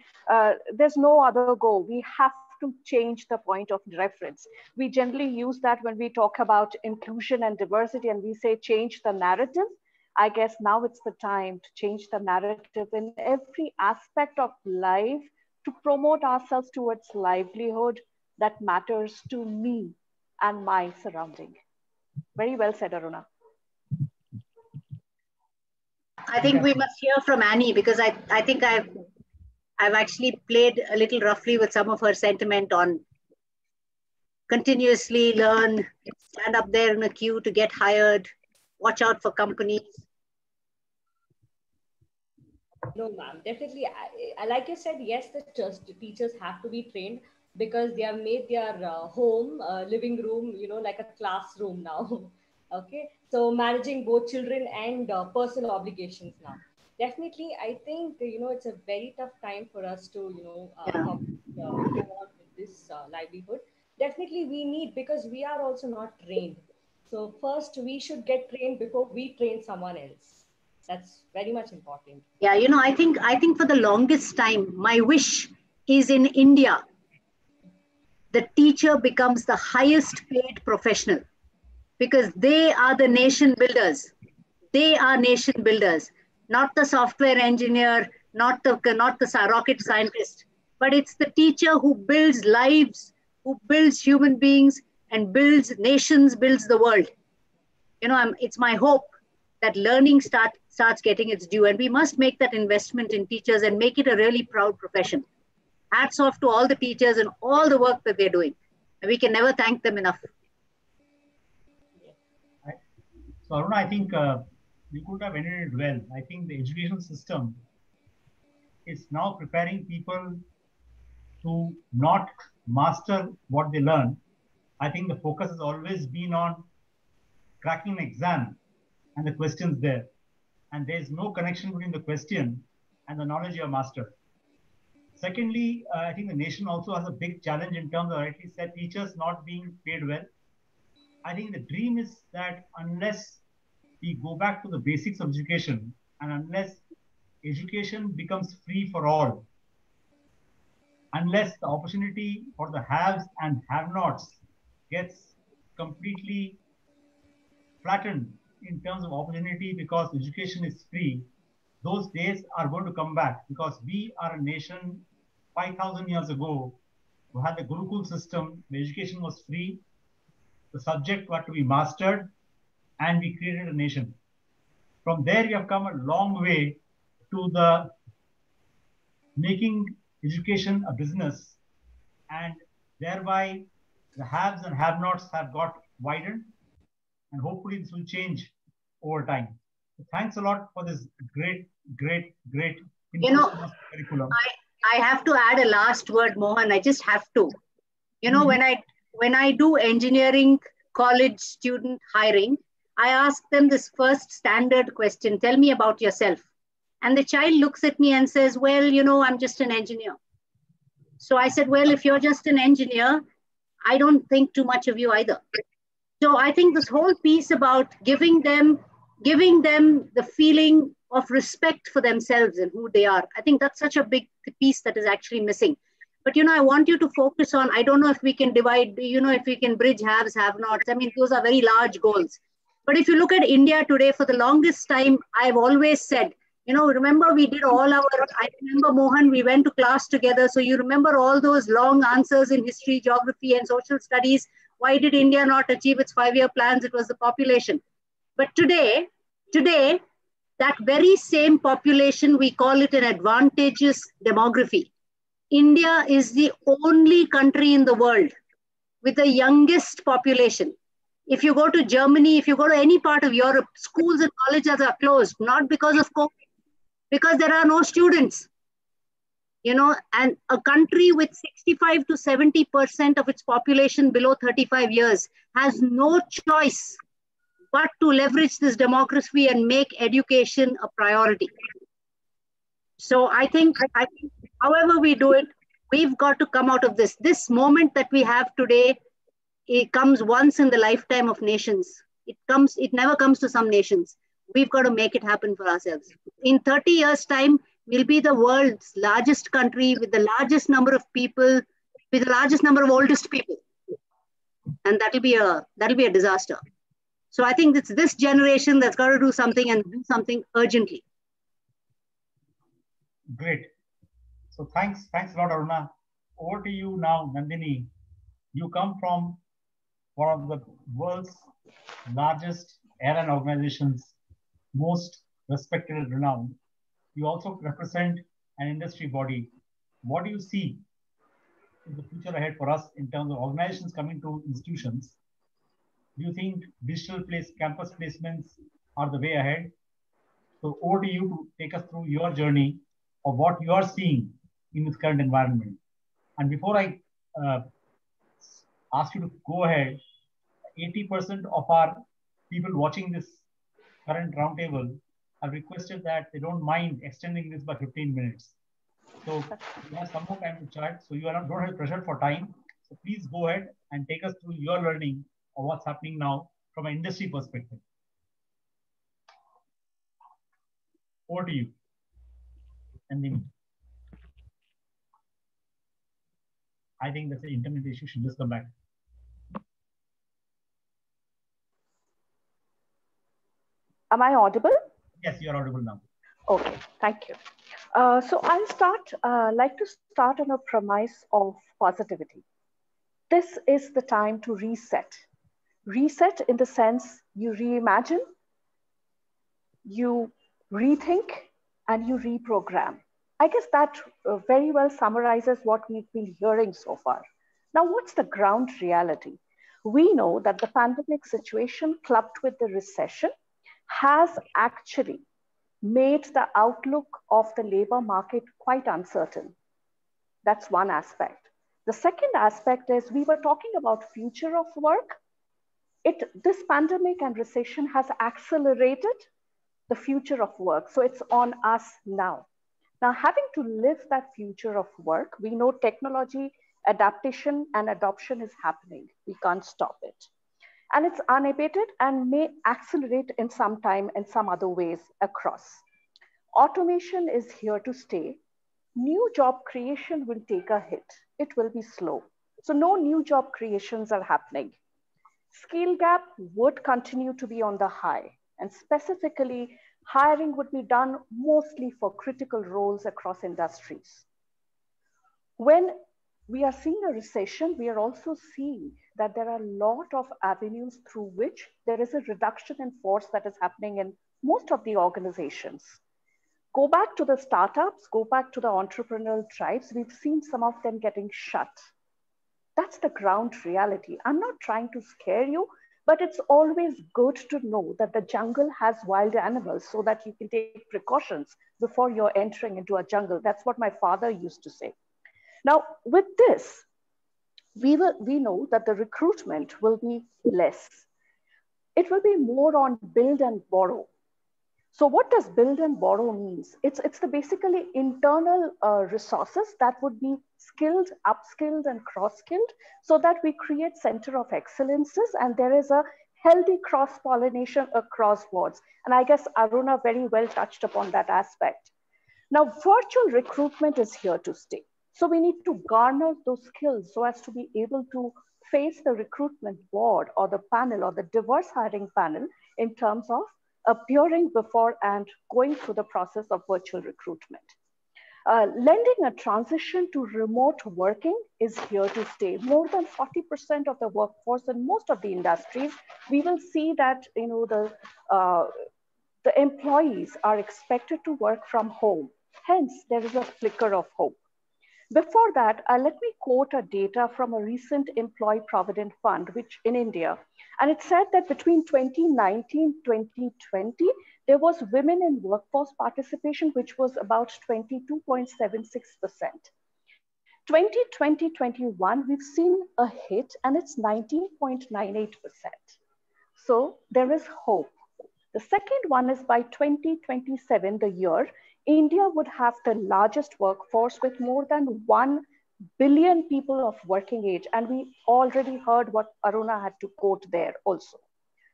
there's no other go. We have to change the point of reference. We generally use that when we talk about inclusion and diversity, and we say change the narrative. I guess now it's the time to change the narrative in every aspect of life to promote ourselves towards livelihood that matters to me and my surrounding. Very well said, Aruna. I think we must hear from Annie, because I think I've I've actually played a little roughly with some of her sentiment on continuously learn, stand up there in a queue to get hired, watch out for companies. No, ma'am, definitely. Like you said, yes, the teachers have to be trained because they have made their home, living room, like a classroom now. Okay, so managing both children and personal obligations now. Definitely, I think it's a very tough time for us to Yeah. go on with this livelihood. Definitely, we need, because we are also not trained. So first, we should get trained before we train someone else. That's very much important. Yeah, I think for the longest time, my wish is in India, the teacher becomes the highest paid professional because they are the nation builders. They are nation builders, not the software engineer, not the rocket scientist, but it's the teacher who builds lives, who builds human beings, and builds nations, builds the world. It's my hope that learning starts getting its due, and we must make that investment in teachers and make it a really proud profession. Hats off to all the teachers and all the work that they're doing. We can never thank them enough. So Aruna, I think you could have ended it well. I think the education system is now preparing people to not master what they learn. I think the focus has always been on cracking an exam and the questions there. And there's no connection between the question and the knowledge you have mastered. Secondly, I think the nation also has a big challenge in terms of, rightly said, teachers not being paid well. I think the dream is that unless we go back to the basics of education and unless education becomes free for all, unless the opportunity for the haves and have-nots gets completely flattened in terms of opportunity because education is free, those days are going to come back because we are a nation 5,000 years ago who had the Gurukul system where education was free, the subject were to be mastered, and we created a nation. From there, we have come a long way to the making education a business, and thereby the haves and have-nots have got widened, and hopefully this will change over time. So thanks a lot for this great curriculum. I have to add a last word, Mohan. I just have to. When I do engineering college student hiring, I ask them this first standard question: tell me about yourself. And the child looks at me and says, well, I'm just an engineer. So I said, well, if you're just an engineer, I don't think too much of you either. So I think this whole piece about giving them the feeling of respect for themselves and who they are, I think that's such a big piece that is actually missing. But, I want you to focus on, I don't know if we can divide, if we can bridge haves, have-nots. I mean, those are very large goals. But if you look at India today, for the longest time, I've always said, remember we did I remember, Mohan, we went to class together. So you remember all those long answers in history, geography, and social studies. Why did India not achieve its 5-year plans? It was the population. But today, that very same population, we call it an advantageous demography. India is the only country in the world with the youngest population. If you go to Germany, if you go to any part of Europe, schools and colleges are closed, not because of COVID, because there are no students. And a country with 65 to 70% of its population below 35 years has no choice but to leverage this demography and make education a priority. So I think however we do it, we've got to come out of this. This moment that we have today, it comes once in the lifetime of nations. It never comes to some nations. We've got to make it happen for ourselves. In 30 years' time, we'll be the world's largest country with the largest number of people, with the largest number of oldest people. And that'll be a disaster. So I think it's this generation that's got to do something and do something urgently. Great. So thanks a lot, Aruna. Over to you now, Nandini. You come from one of the world's largest airline organizations, most respected and renowned. You also represent an industry body. what do you see in the future ahead for us in terms of organizations coming to institutions? Do you think digital campus placements are the way ahead? So over to you to take us through your journey of what you are seeing in this current environment. And before I ask you to go ahead, 80% of our people watching this current roundtable have requested that they don't mind extending this by 15 minutes. So we have some more time to chat. So you don't have pressure for time. So please go ahead and take us through your learning of what's happening now from an industry perspective. Over to you. And then I think that's the internet issue. Should just come back. Am I audible? Yes, you're audible now. Okay, thank you. So I'll like to start on a premise of positivity. This is the time to reset. Reset in the sense you reimagine, you rethink, and you reprogram. I guess that very well summarizes what we've been hearing so far. Now, what's the ground reality? We know that the pandemic situation clubbed with the recession has actually made the outlook of the labor market quite uncertain. That's one aspect. The second aspect is we were talking about future of work. This pandemic and recession has accelerated the future of work. So it's on us now. Now, having to live that future of work, we know technology adaptation and adoption is happening. We can't stop it. And it's unabated and may accelerate in some time and some other ways across. Automation is here to stay. New job creation will take a hit. It will be slow. So no new job creations are happening. Skill gap would continue to be on the high, and specifically, hiring would be done mostly for critical roles across industries. When we are seeing a recession, we are also seeing that there are a lot of avenues through which there is a reduction in force that is happening in most of the organizations. Go back to the startups, go back to the entrepreneurial tribes, we've seen some of them getting shut. That's the ground reality. I'm not trying to scare you, but it's always good to know that the jungle has wild animals so that you can take precautions before you're entering into a jungle. That's what my father used to say. Now, with this, we know that the recruitment will be less. It will be more on build and borrow. So what does build and borrow means? It's the basically internal resources that would be skilled, upskilled, and cross-skilled so that we create center of excellences and there is a healthy cross-pollination across boards. And I guess Aruna very well touched upon that aspect. Now, virtual recruitment is here to stay. So we need to garner those skills so as to be able to face the recruitment board or the panel or the diverse hiring panel in terms of appearing before and going through the process of virtual recruitment. Lending a transition to remote working is here to stay. More than 40% of the workforce in most of the industries, we will see that the employees are expected to work from home. Hence, there is a flicker of hope. Before that, let me quote a data from a recent Employee Provident Fund, which in India, and it said that between 2019 and 2020, there was women in workforce participation, which was about 22.76%. 2020-21, we've seen a hit and it's 19.98%. So there is hope. The second one is by 2027, the year, India would have the largest workforce with more than 1 billion people of working age. And we already heard what Aruna had to quote there also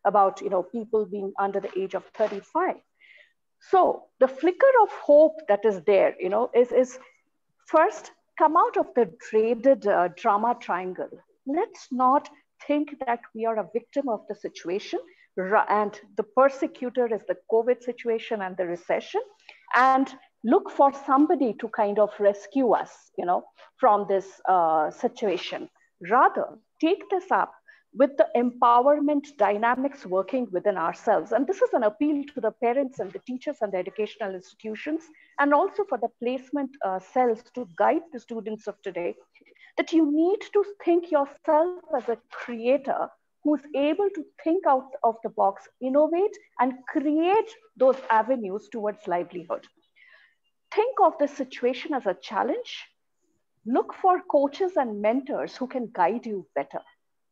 about people being under the age of 35. So the flicker of hope that is there, is first come out of the dreaded drama triangle. Let's not think that we are a victim of the situation and the persecutor is the COVID situation and the recession, and look for somebody to kind of rescue us, from this situation. Rather, take this up with the empowerment dynamics working within ourselves. And this is an appeal to the parents and the teachers and the educational institutions, and also for the placement cells to guide the students of today, that you need to think yourself as a creator who's able to think out of the box, innovate, and create those avenues towards livelihood. Think of the situation as a challenge. Look for coaches and mentors who can guide you better.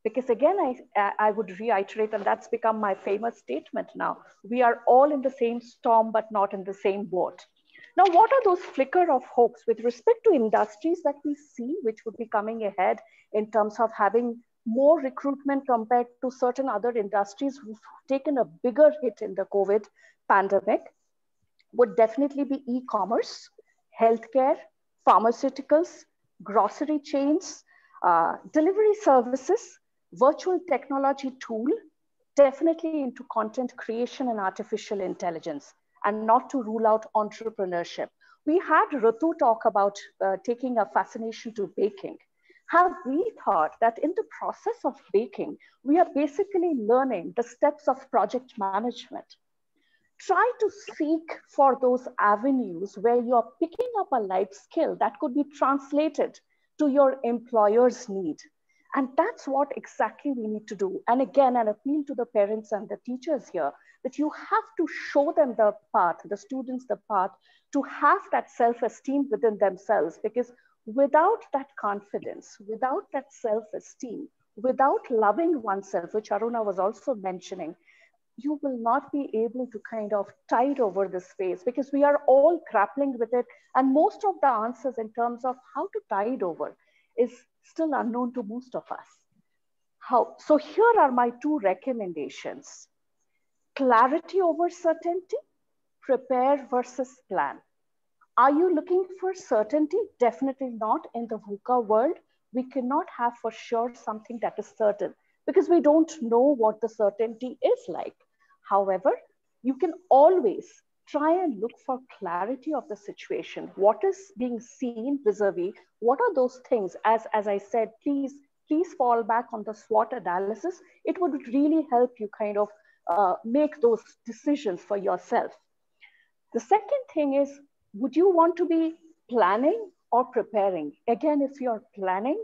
Because again, I would reiterate, and that's become my famous statement now, we are all in the same storm, but not in the same boat. Now, what are those flicker of hopes with respect to industries that we see, which would be coming ahead in terms of having more recruitment compared to certain other industries who've taken a bigger hit in the COVID pandemic? Would definitely be e-commerce, healthcare, pharmaceuticals, grocery chains, delivery services, virtual technology tool, definitely into content creation and artificial intelligence, and not to rule out entrepreneurship. We had Ritu talk about taking a fascination to baking. Have we thought that in the process of baking, we are basically learning the steps of project management? Try to seek for those avenues where you're picking up a life skill that could be translated to your employer's need. And that's what exactly we need to do. And again, an appeal to the parents and the teachers here, that you have to show them the path, the students the path, to have that self-esteem within themselves. Because without that confidence, without that self-esteem, without loving oneself, which Aruna was also mentioning, you will not be able to kind of tide over this phase, because we are all grappling with it. And most of the answers in terms of how to tide over is still unknown to most of us. So here are my two recommendations. Clarity over certainty, prepare versus plan. Are you looking for certainty? Definitely not. In the VUCA world, we cannot have for sure something that is certain, because we don't know what the certainty is like. However, you can always try and look for clarity of the situation. What is being seen vis-a-vis? What are those things? As I said, please fall back on the SWOT analysis. It would really help you kind of make those decisions for yourself. The second thing is, would you want to be planning or preparing? Again, if you're planning,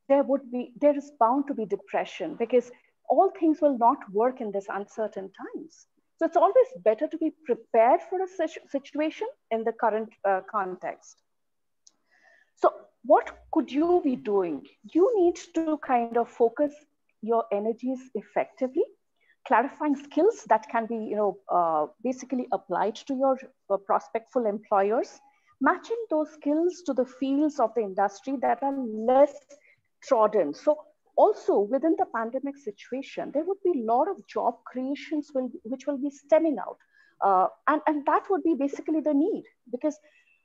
there is bound to be depression, because all things will not work in this uncertain times. So it's always better to be prepared for a situation in the current context. So what could you be doing? You need to kind of focus your energies effectively, clarifying skills that can be basically applied to your prospectful employers, matching those skills to the fields of the industry that are less trodden. So also within the pandemic situation, there would be a lot of job creations which will be stemming out. And that would be basically the need, because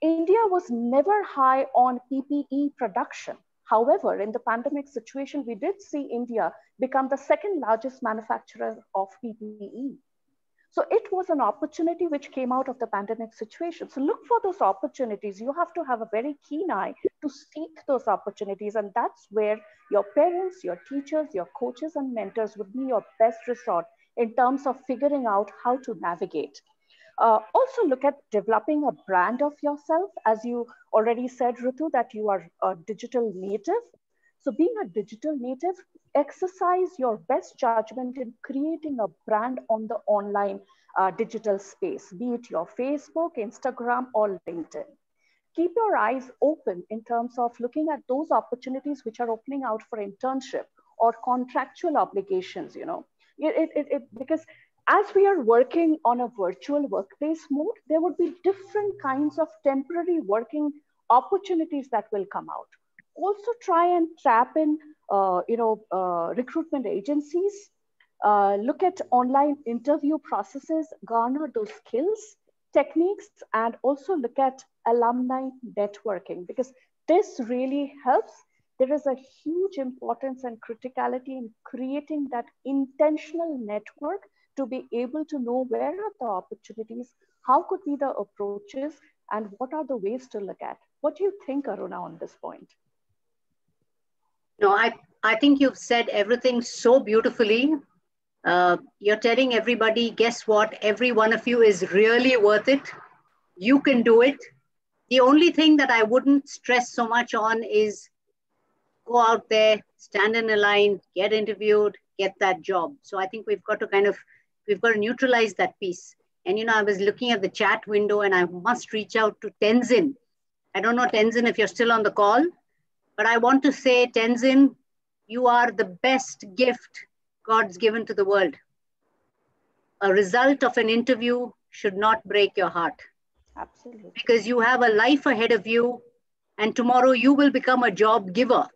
India was never high on PPE production. However, in the pandemic situation, we did see India become the second largest manufacturer of PPE. So it was an opportunity which came out of the pandemic situation. So look for those opportunities. You have to have a very keen eye to seek those opportunities. And that's where your parents, your teachers, your coaches and mentors would be your best resort in terms of figuring out how to navigate. Also look at developing a brand of yourself. As you already said, Ritu, that you are a digital native. So being a digital native, exercise your best judgment in creating a brand on the online digital space, be it your Facebook, Instagram, or LinkedIn. Keep your eyes open in terms of looking at those opportunities which are opening out for internship or contractual obligations, because as we are working on a virtual workplace mode, there would be different kinds of temporary working opportunities that will come out. Also try and tap in, recruitment agencies, look at online interview processes, garner those skills, techniques, and also look at alumni networking, because this really helps. There is a huge importance and criticality in creating that intentional network to be able to know where are the opportunities, how could be the approaches, and what are the ways to look at. What do you think, Aruna, on this point? No, I think you've said everything so beautifully. You're telling everybody, guess what? Every one of you is really worth it. You can do it. The only thing that I wouldn't stress so much on is go out there, stand in a line, get interviewed, get that job. So I think we've got to neutralize that piece. And, I was looking at the chat window and I must reach out to Tenzin. I don't know, Tenzin, if you're still on the call, but I want to say, Tenzin, you are the best gift God's given to the world. A result of an interview should not break your heart. Absolutely. Because you have a life ahead of you, and tomorrow you will become a job giver.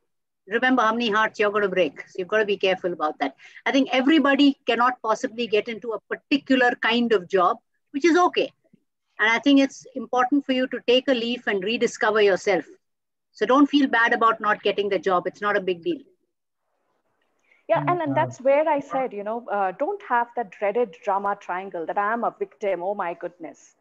Remember how many hearts you're going to break. So you've got to be careful about that. I think everybody cannot possibly get into a particular kind of job, which is okay. And I think it's important for you to take a leaf and rediscover yourself. So don't feel bad about not getting the job. It's not a big deal. Yeah, and that's where I said, don't have that dreaded drama triangle that I am a victim. Oh my goodness.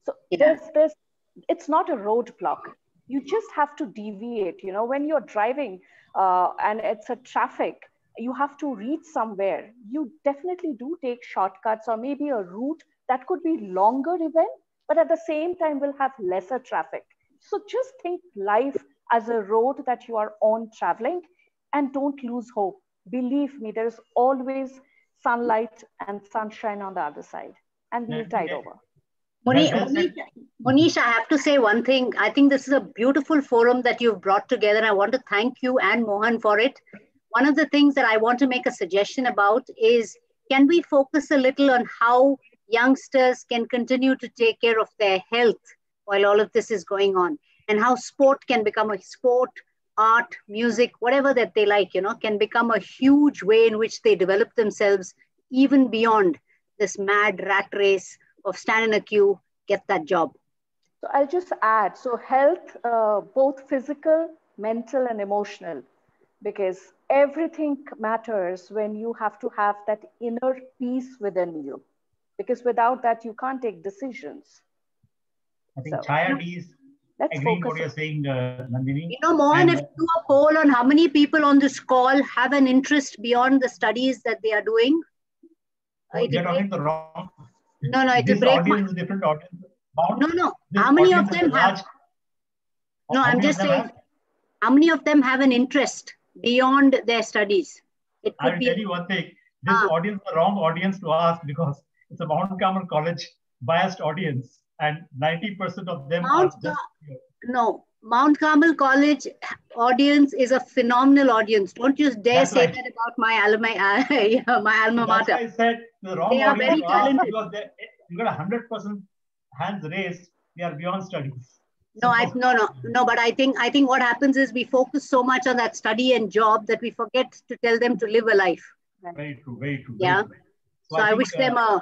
So it's not a roadblock. You just have to deviate. When you're driving and it's a traffic, you have to reach somewhere. You definitely do take shortcuts or maybe a route that could be longer even, but at the same time will have lesser traffic. So just think life as a road that you are on traveling, and don't lose hope. Believe me, there is always sunlight and sunshine on the other side, and we'll tide over. Monisha, I have to say one thing. I think this is a beautiful forum that you've brought together. I want to thank you and Mohan for it. One of the things that I want to make a suggestion about is, can we focus a little on how youngsters can continue to take care of their health while all of this is going on, and how sport can become a sport, art, music, whatever that they like, can become a huge way in which they develop themselves even beyond this mad rat race of stand in a queue, get that job. So I'll just add, so health, both physical, mental, and emotional, because everything matters when you have to have that inner peace within you, because without that, you can't take decisions. I think Chaya D is agreeing what you're saying, Nandini. Mohan, if you do a poll on how many people on this call have an interest beyond the studies that they are doing. You're talking the wrong. No, it will break audience is different audience. No. How many of them have? No, I'm just saying, how many of them have an interest beyond their studies? I'll tell you one thing. This audience is the wrong audience to ask, because it's a Mount Carmel College biased audience, and 90% of them are just... No, Mount Carmel College audience is a phenomenal audience. Don't you dare say that about my alma mater. That's why I said the wrong audience to ask, because you got 100% hands raised. They are beyond studies. No, but I think what happens is we focus so much on that study and job that we forget to tell them to live a life. Very true, very true. Yeah. Very true. So I wish them a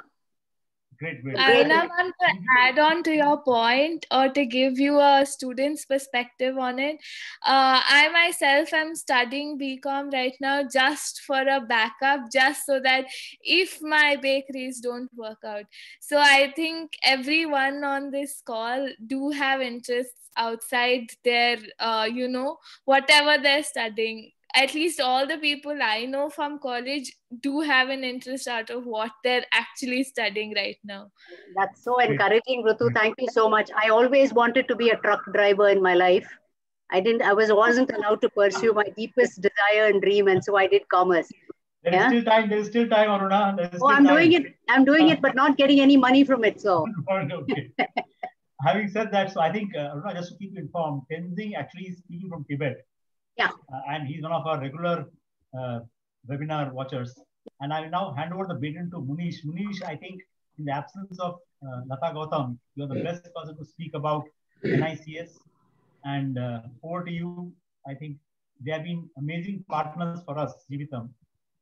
great. I want to add on to your point, or to give you a student's perspective on it. I myself am studying BCom right now just for a backup, just so that if my bakeries don't work out. So I think everyone on this call do have interests outside their, whatever they're studying. At least all the people I know from college do have an interest out of what they're actually studying right now. That's so encouraging, Rutu. Thank you so much. I always wanted to be a truck driver in my life. I wasn't allowed to pursue my deepest desire and dream, and so I did commerce. There is still time, Aruna. I'm doing it, but not getting any money from it. So. Okay. Having said that, so I think, Aruna, just to keep you informed, Tenzin actually is speaking from Tibet. Yeah. And he's one of our regular webinar watchers. And I will now hand over the baton to Munish. Munish, I think in the absence of Lata Gautam, you're the best person to speak about NICS. And over to you. I think they have been amazing partners for us, Jeevitam.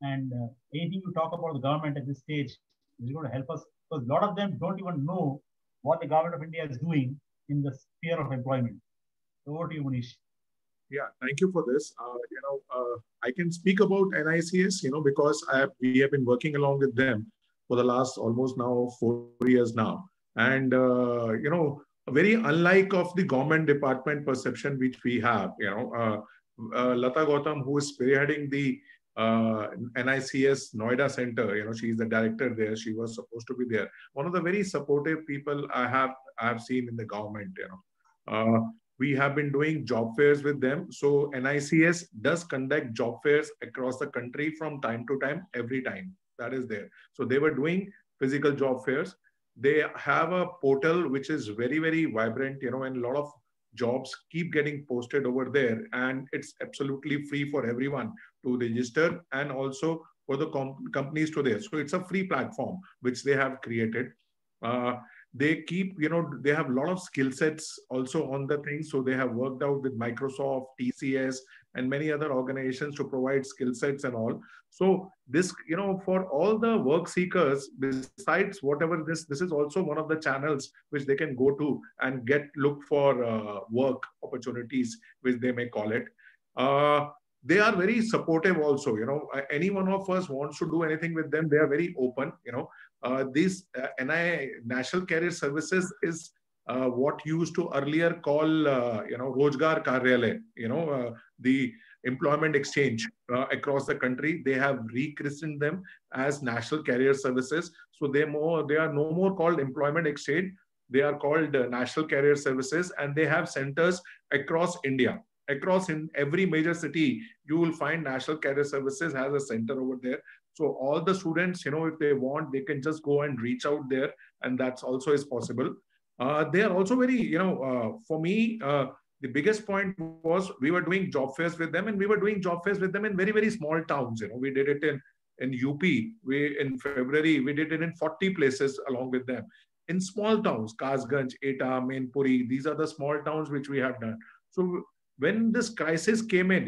And anything you talk about the government at this stage is going to help us, because a lot of them don't even know what the government of India is doing in the sphere of employment. So over to you, Munish. Yeah, thank you for this. I can speak about NICS, because we have been working along with them for the last almost now 4 years now. And, very unlike of the government department perception which we have, Lata Gautam, who is spearheading the NICS Noida Center. She is the director there. She was supposed to be there. One of the very supportive people I have seen in the government. We have been doing job fairs with them. So NICS does conduct job fairs across the country from time to time, every time. That is there. So they were doing physical job fairs. They have a portal which is very, very vibrant, and a lot of jobs keep getting posted over there. And it's absolutely free for everyone to register and also for the companies to there. So it's a free platform which they have created. They keep, they have a lot of skill sets also on the thing. So they have worked out with Microsoft, TCS, and many other organizations to provide skill sets and all. So this, for all the work seekers, besides whatever this is also one of the channels which they can go to and look for work opportunities, which they may call it. They are very supportive also, any one of us wants to do anything with them. They are very open, This National Career Services is what used to earlier call, Rojgar Karyalay, the employment exchange across the country. They have rechristened them as National Career Services. So they are no more called employment exchange. They are called National Career Services, and they have centers across India. Across in every major city, you will find National Career Services has a center over there. So all the students, if they want, they can just go and reach out there, and that's also is possible. They are also very, for me, the biggest point was we were doing job fairs with them, and we were doing job fairs with them in very, very small towns. We did it in UP. In February, we did it in 40 places along with them. In small towns, Kasganj, Eta, Mainpuri, these are the small towns which we have done. So when this crisis came in,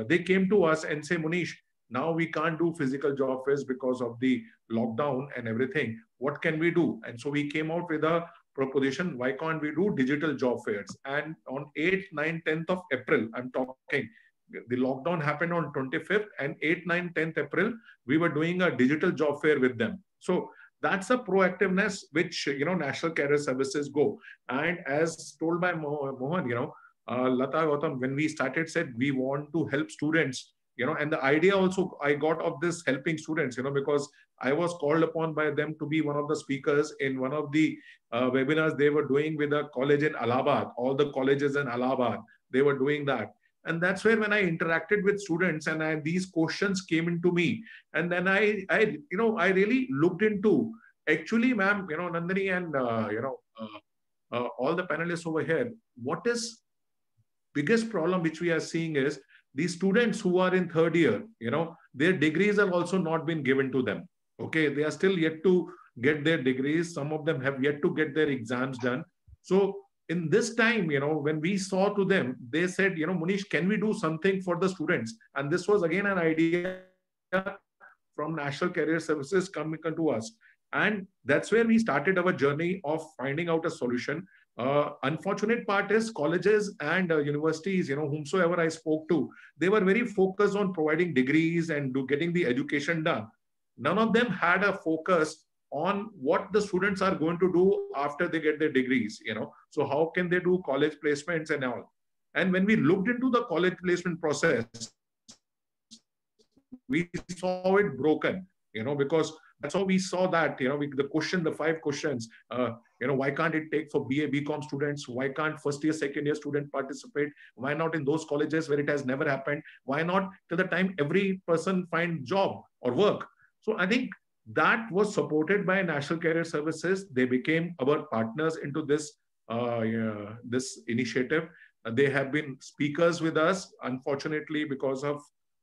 they came to us and say, Munish, now we can't do physical job fairs because of the lockdown and everything. What can we do? And so we came out with a proposition, why can't we do digital job fairs? And on 8th, 9th, 10th of April, I'm talking, the lockdown happened on 25th, and 8th, 9th, 10th April, we were doing a digital job fair with them. So that's a proactiveness which, National Career Services go. And as told by Mohan, Lata Gautam, when we started, said we want to help students, and the idea also I got of this helping students, because I was called upon by them to be one of the speakers in one of the webinars they were doing with a college in Allahabad, all the colleges in Allahabad, they were doing that. And that's where when I interacted with students and these questions came into me. And then I really looked into, actually, ma'am, Nandini and, all the panelists over here, what is biggest problem which we are seeing is these students who are in third year, their degrees have also not been given to them. Okay, they are still yet to get their degrees. Some of them have yet to get their exams done. So in this time, when we saw to them, they said, Munish, can we do something for the students? And this was again an idea from National Career Services coming to us. And that's where we started our journey of finding out a solution. Unfortunate part is colleges and universities, whomsoever I spoke to, they were very focused on providing degrees and getting the education done. None of them had a focus on what the students are going to do after they get their degrees, So how can they do college placements and all? And when we looked into the college placement process, we saw it broken, because that's how we saw that, the 5 questions, why can't it take for BA, BCom students? Why can't first year, second year student participate? Why not in those colleges where it has never happened? Why not till the time every person find job or work? So I think that was supported by National Career Services. They became our partners into this, this initiative. They have been speakers with us. Unfortunately, because of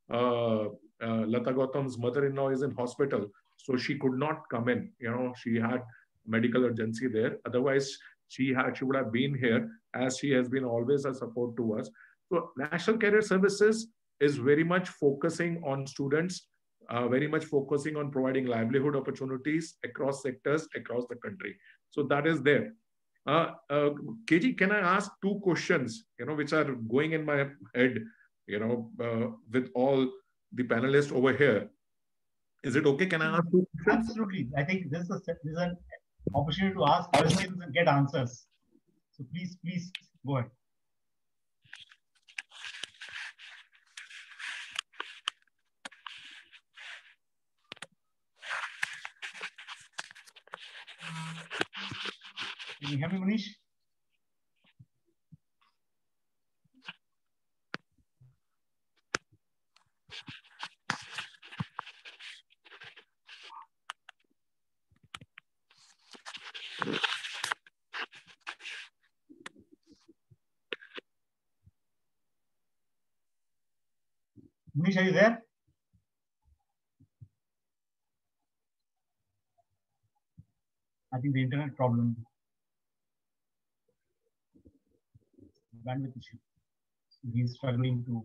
Lata Gautam's mother-in-law is in hospital, so she could not come in. She had medical urgency there. Otherwise, she would have been here, as she has been always a support to us. So National Career Services is very much focusing on students, very much focusing on providing livelihood opportunities across sectors, across the country. So that is there. KG, can I ask 2 questions, which are going in my head, with all the panelists over here? Is it okay? Can I ask 2 questions? Absolutely. I think this is an opportunity to ask questions and get answers. So please go ahead. Can you hear me, Munish? Munish, are you there? I think the internet problem, bandwidth issue. He's struggling to.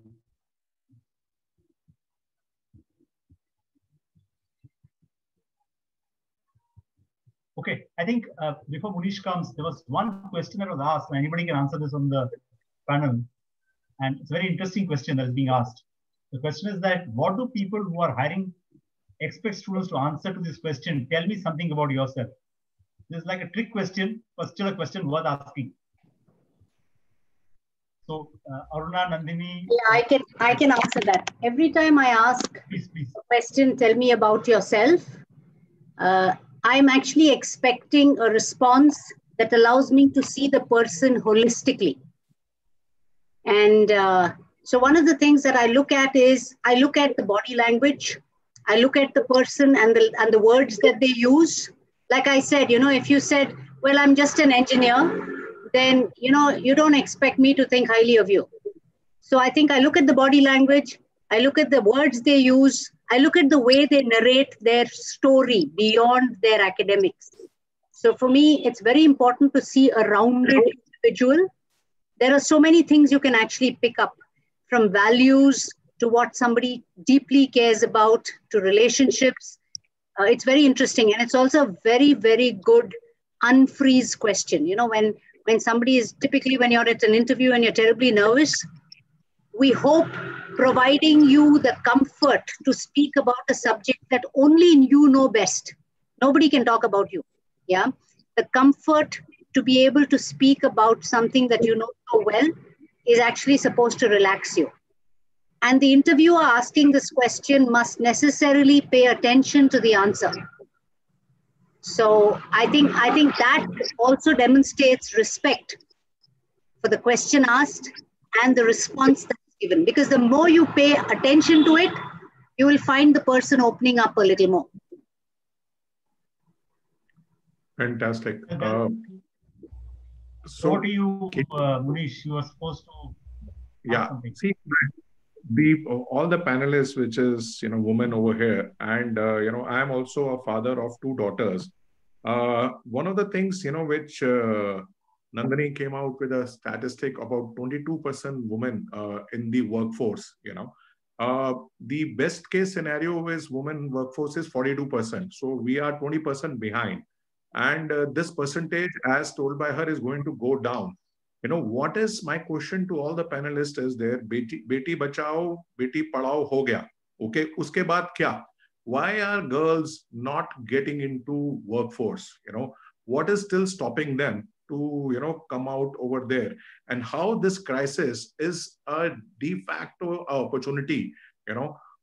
Okay, I think before Munish comes, there was one question that was asked, and anybody can answer this on the panel. And it's a very interesting question that is being asked. The question is that, what do people who are hiring expect students to answer to this question? Tell me something about yourself. This is like a trick question, but still a question worth asking. So, Aruna, Nandini. Yeah, I can answer that. Every time I ask please. a question, tell me about yourself, I'm actually expecting a response that allows me to see the person holistically. And so one of the things that I look at is, I look at the body language, I look at the person and the words that they use. Like I said, if you said, well, I'm just an engineer, then, you don't expect me to think highly of you. So I think I look at the body language, I look at the words they use, I look at the way they narrate their story beyond their academics. So for me, it's very important to see a rounded individual. There are so many things you can actually pick up, from values to what somebody deeply cares about, to relationships. It's very interesting. And it's also a very, very good unfreeze question. When somebody is, typically when you're at an interview and you're terribly nervous, we hope providing you the comfort to speak about a subject that only you know best. Nobody can talk about you. Yeah. The comfort to be able to speak about something that you know so well is actually supposed to relax you. And the interviewer asking this question must necessarily pay attention to the answer. So I think that also demonstrates respect for the question asked and the response that's given. Because the more you pay attention to it, you will find the person opening up a little more. Fantastic. So what do you, Munish, you are supposed to see, all the panelists, which is, women over here, and, I am also a father of 2 daughters. One of the things, which Nandini came out with a statistic about 22% women in the workforce, the best case scenario is women workforce is 42%. So we are 20% behind. And this percentage, as told by her, is going to go down. What is my question to all the panelists is there, beti bachao, beti padhao ho gaya. Okay, uske baad kya? Why are girls not getting into workforce? What is still stopping them to, come out over there? And how this crisis is a de facto opportunity,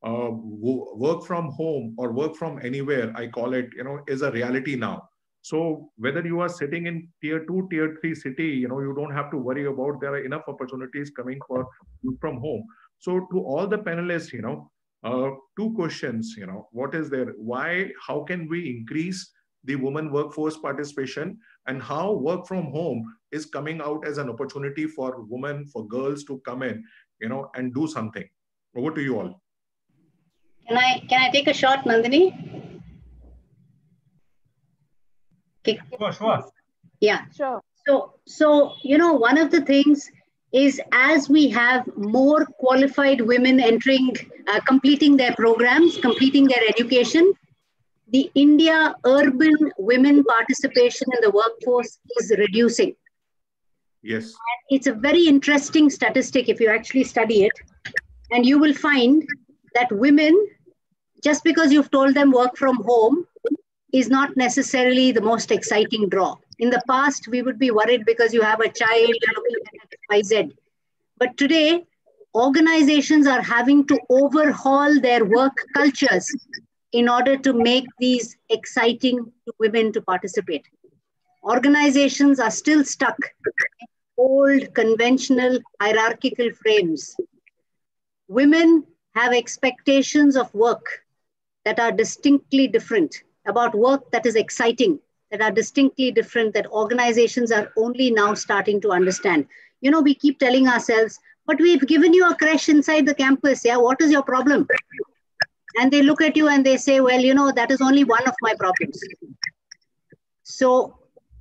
work from home or work from anywhere, I call it, is a reality now. So whether you are sitting in tier 2, tier 3 city, you don't have to worry about, there are enough opportunities coming for you from home. So to all the panelists, 2 questions, what is there? Why, how can we increase the women workforce participation, and how work from home is coming out as an opportunity for women, for girls to come in, and do something? Over to you all. Can I take a shot, Nandini? Sure. Yeah. Sure. So, one of the things is, as we have more qualified women completing their programs, completing their education, the India urban women participation in the workforce is reducing. Yes. And it's a very interesting statistic if you actually study it. And you will find that women, just because you've told them work from home, is not necessarily the most exciting draw. In the past, we would be worried because you have a child, you're looking at XYZ. But today, organizations are having to overhaul their work cultures in order to make these exciting to women to participate. Organizations are still stuck in old, conventional, hierarchical frames. Women have expectations of work that are distinctly different, about work that is exciting, that are distinctly different, that organizations are only now starting to understand. You know, we keep telling ourselves, but we've given you a creche inside the campus. Yeah, what is your problem? And they look at you and they say, well, you know, that is only one of my problems. So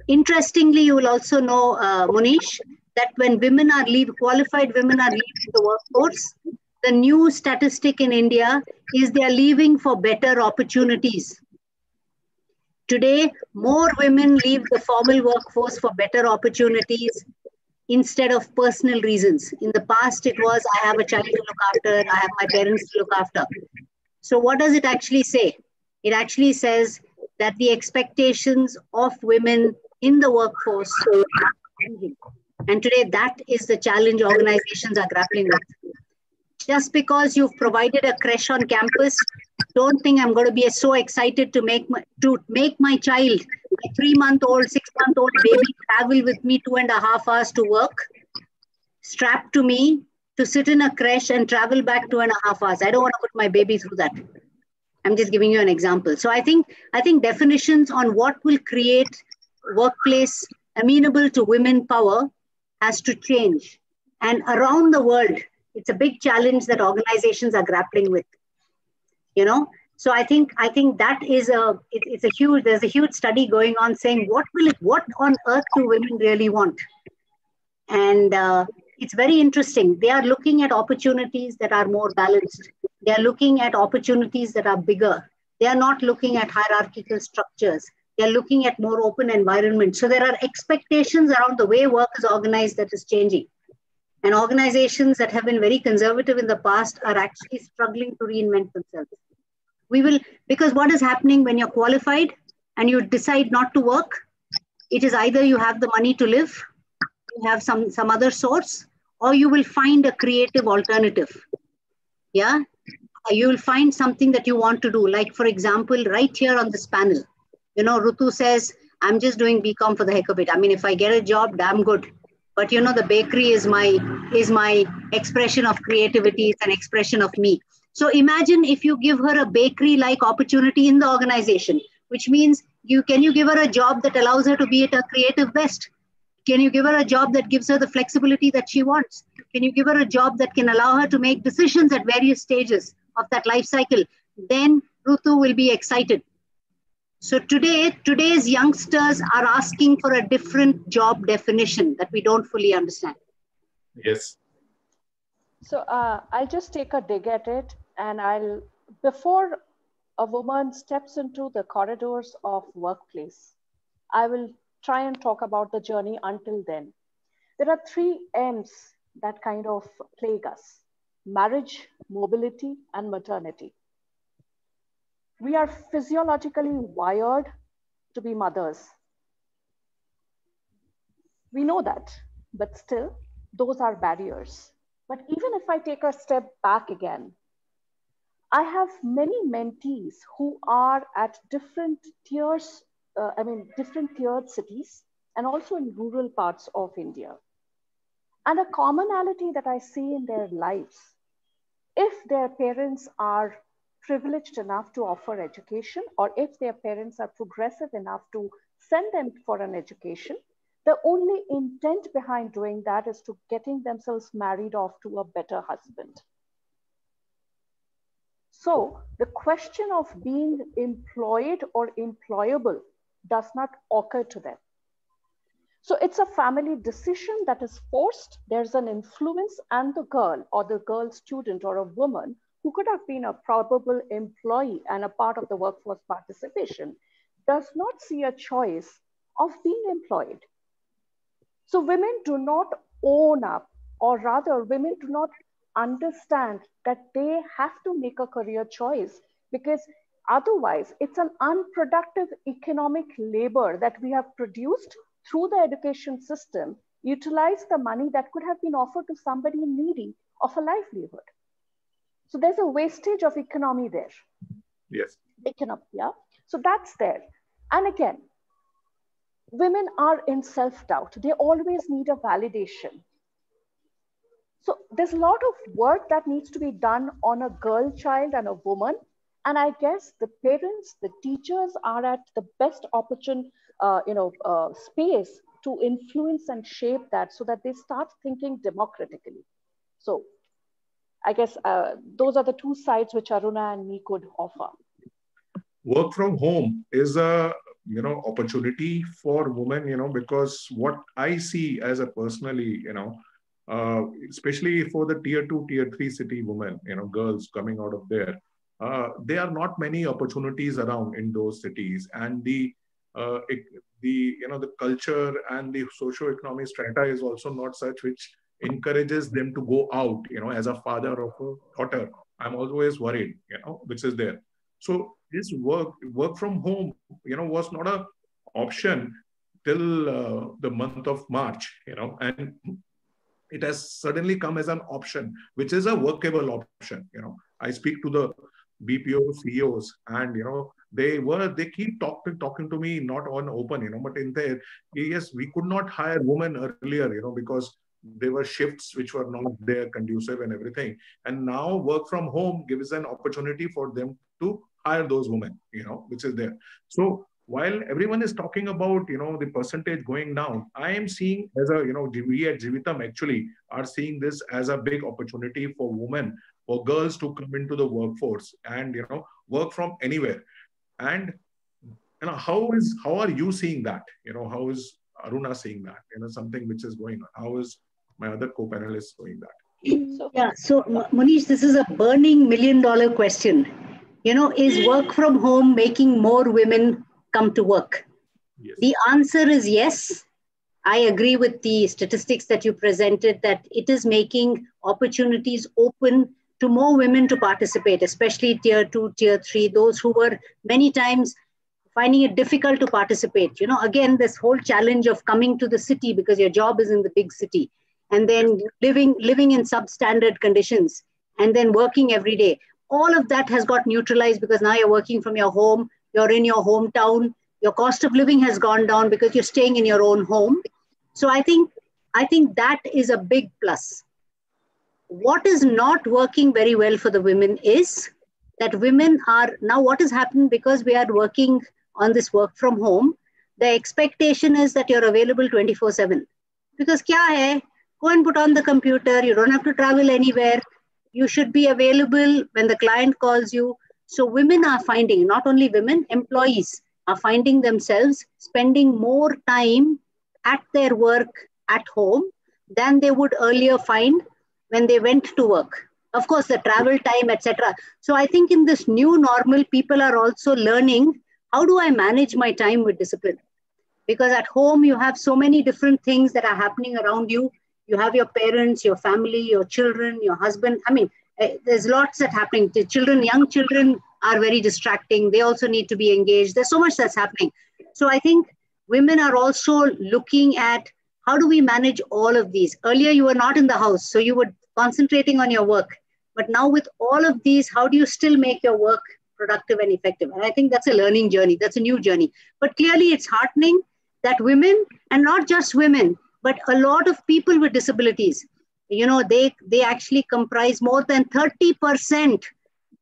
interestingly, you will also know, Munish, that when women are qualified women are leaving the workforce, the new statistic in India is they are leaving for better opportunities. Today, more women leave the formal workforce for better opportunities instead of personal reasons. In the past, it was, I have a child to look after, I have my parents to look after. So what does it actually say? It actually says that the expectations of women in the workforce are changing. And today, that is the challenge organizations are grappling with. Just because you've provided a creche on campus, don't think I'm going to be so excited to make my child, my 3-month-old, 6-month-old baby, travel with me 2.5 hours to work, strapped to me, to sit in a creche and travel back 2.5 hours. I don't want to put my baby through that. I'm just giving you an example. So I think definitions on what will create workplace amenable to women power has to change. And around the world, it's a big challenge that organizations are grappling with. You know, so I think that is there's a huge study going on saying what on earth do women really want? And it's very interesting. They are looking at opportunities that are more balanced. They are looking at opportunities that are bigger. They are not looking at hierarchical structures. They are looking at more open environments. So there are expectations around the way work is organized that is changing. And organizations that have been very conservative in the past are actually struggling to reinvent themselves. Because what is happening when you're qualified and you decide not to work, it is either you have the money to live, you have some other source, or you will find a creative alternative. Yeah, you will find something that you want to do. Like, for example, right here on this panel, you know, Rutu says, I'm just doing BCom for the heck of it. I mean, if I get a job, damn good. But you know, the bakery is my expression of creativity. It's an expression of me. So imagine if you give her a bakery-like opportunity in the organization, which means can you give her a job that allows her to be at her creative best? Can you give her a job that gives her the flexibility that she wants? Can you give her a job that can allow her to make decisions at various stages of that life cycle? Then Rutu will be excited. So today's youngsters are asking for a different job definition that we don't fully understand. Yes. So I'll just take a dig at it, and before a woman steps into the corridors of workplace, I will try and talk about the journey until then. There are 3 M's that kind of plague us: marriage, mobility, and maternity. We are physiologically wired to be mothers. We know that, but still, those are barriers. But even if I take a step back again, I have many mentees who are at different tiers, different tiered cities, and also in rural parts of India. And a commonality that I see in their lives, if their parents are privileged enough to offer education, or if their parents are progressive enough to send them for an education, the only intent behind doing that is to getting themselves married off to a better husband. So the question of being employed or employable does not occur to them. So it's a family decision that is forced. There's an influence, and the girl or the girl student or a woman who could have been a probable employee and a part of the workforce participation does not see a choice of being employed. So women do not own up, or rather women do not understand that they have to make a career choice, because otherwise it's an unproductive economic labor that we have produced through the education system, utilize the money that could have been offered to somebody needy of a livelihood. So there's a wastage of economy there. Yes. Yeah. So that's there. And again, women are in self-doubt. They always need a validation. So there's a lot of work that needs to be done on a girl child and a woman. And I guess the parents, the teachers are at the best opportune space to influence and shape that so that they start thinking democratically. So I guess those are the two sides which Aruna and me could offer. Work from home is a opportunity for women, because what I see as a personally, especially for the tier 2, tier 3 city women, girls coming out of there, there are not many opportunities around in those cities, and the culture and the socio-economic strata is also not such which encourages them to go out. As a father of a daughter, I'm always worried, which is there. So this work from home, was not an option till the month of March, and it has suddenly come as an option, which is a workable option. I speak to the BPO CEOs, and they keep talking to me, not on open, but in there, yes, we could not hire women earlier, because there were shifts which were not there conducive and everything. And now work from home gives an opportunity for them to hire those women, which is there. So while everyone is talking about, the percentage going down, I am seeing as a, we at Jivitam actually are seeing this as a big opportunity for women, for girls to come into the workforce and, work from anywhere. And, how are you seeing that? How is Aruna seeing that? Something which is going on. How is my other co-panelists doing that? Yeah, so Manish, this is a burning $1 million question. Is work from home making more women come to work? Yes. The answer is yes. I agree with the statistics that you presented that it is making opportunities open to more women to participate, especially tier 2, tier 3, those who were many times finding it difficult to participate. Again, this whole challenge of coming to the city because your job is in the big city, and then living in substandard conditions, and then working every day. All of that has got neutralized because now you're working from your home, you're in your hometown, your cost of living has gone down because you're staying in your own home. So I think that is a big plus. What is not working very well for the women is that women are, now what has happened because we are working on this work from home, the expectation is that you're available 24/7. Because kya hai, go and put on the computer, you don't have to travel anywhere. You should be available when the client calls you. So women are finding, not only women, employees are finding themselves spending more time at their work at home than they would earlier find when they went to work. Of course, the travel time, etc. So I think in this new normal, people are also learning, how do I manage my time with discipline? Because at home, you have so many different things that are happening around you. You have your parents, your family, your children, your husband. I mean, there's lots that's happening. The children, young children are very distracting. They also need to be engaged. There's so much that's happening. So I think women are also looking at how do we manage all of these? Earlier, you were not in the house, so you were concentrating on your work. But now with all of these, how do you still make your work productive and effective? And I think that's a learning journey. That's a new journey. But clearly, it's heartening that women, and not just women, but a lot of people with disabilities, they actually comprise more than 30%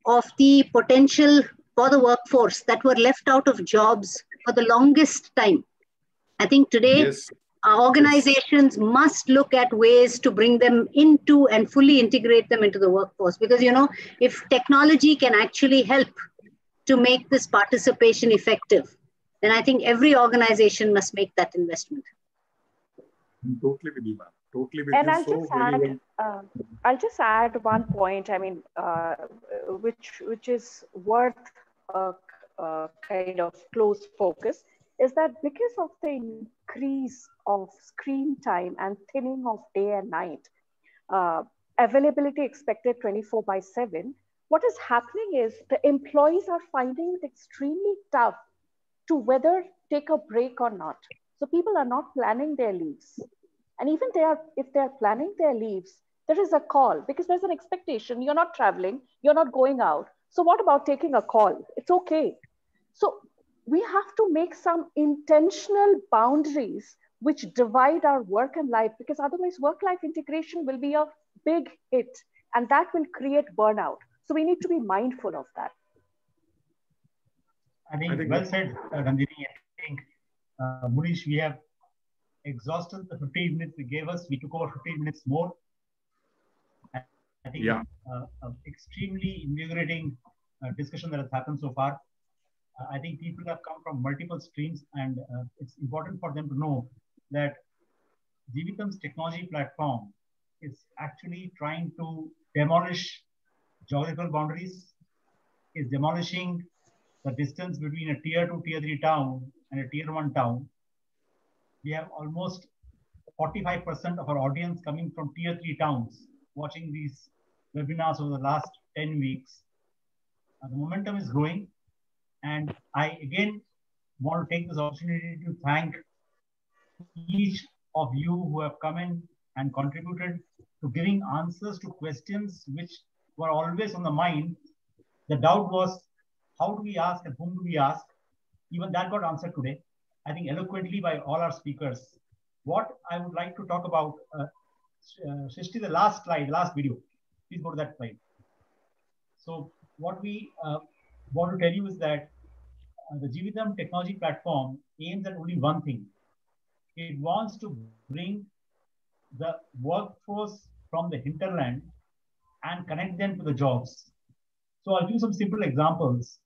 of the potential for the workforce that were left out of jobs for the longest time. I think today, organizations must look at ways to bring them into and fully integrate them into the workforce. Because, if technology can actually help to make this participation effective, then I think every organization must make that investment. I'm totally with you, ma'am. Totally with and you. I'll just add one point. I mean, which is worth kind of close focus, is that because of the increase of screen time and thinning of day and night, availability expected 24/7. What is happening is the employees are finding it extremely tough to whether take a break or not. So people are not planning their leaves. And even if they're planning their leaves, there is a call because there's an expectation. You're not traveling, you're not going out. So what about taking a call? It's okay. So we have to make some intentional boundaries which divide our work and life, because otherwise work-life integration will be a big hit and that will create burnout. So we need to be mindful of that. I think well said, Nandini. I think, Munish, we have exhausted the 15 minutes we gave us. We took over 15 minutes more. I think extremely invigorating discussion that has happened so far. I think people have come from multiple streams, and it's important for them to know that Jeevitam's technology platform is actually trying to demolish geographical boundaries, is demolishing the distance between a tier 2, tier 3 town and a tier 1 town. We have almost 45% of our audience coming from tier 3 towns watching these webinars over the last 10 weeks. The momentum is growing. And I again want to take this opportunity to thank each of you who have come in and contributed to giving answers to questions which were always on the mind. The doubt was, how do we ask and whom do we ask? Even that got answered today, I think eloquently by all our speakers. What I would like to talk about, Srishti, the last slide, last video. Please go to that slide. So what we want to tell you is that the Jeevitam technology platform aims at only one thing. It wants to bring the workforce from the hinterland and connect them to the jobs. So I'll give some simple examples.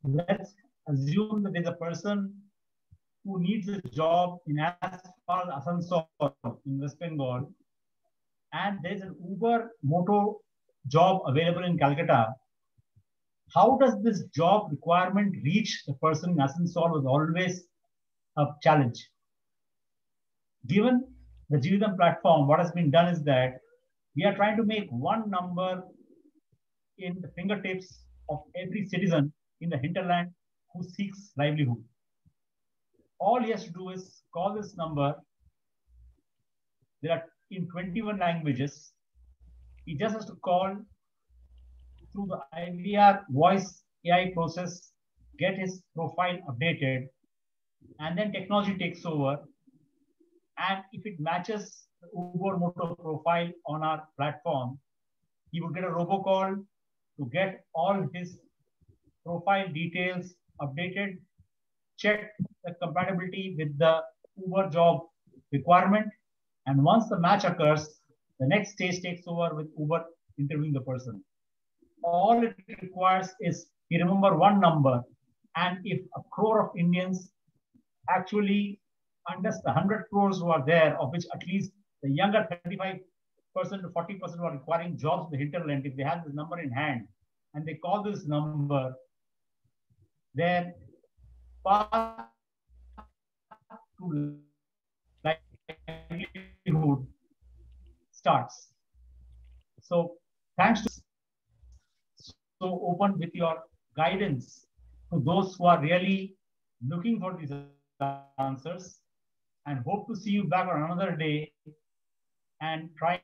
Let's assume that there's a person who needs a job in as far as Asansol in West Bengal, and there's an Uber Moto job available in Calcutta. How does this job requirement reach the person in Asansol was always a challenge. Given the Jeevitam platform, what has been done is that we are trying to make one number in the fingertips of every citizen in the hinterland who seeks livelihood. All he has to do is call this number. There are in 21 languages. He just has to call through the IVR voice AI process, get his profile updated, and then technology takes over. And if it matches the Uber Moto profile on our platform, he would get a robocall to get all his profile details updated, check the compatibility with the Uber job requirement. And once the match occurs, the next stage takes over with Uber interviewing the person. All it requires is he remember one number. And if a crore of Indians actually understand the 100 crores who are there, of which at least the younger 35% to 40% who are requiring jobs in the hinterland, if they have this number in hand and they call this number, then path to livelihood starts. So thanks to so open with your guidance to those who are really looking for these answers, and hope to see you back on another day and trying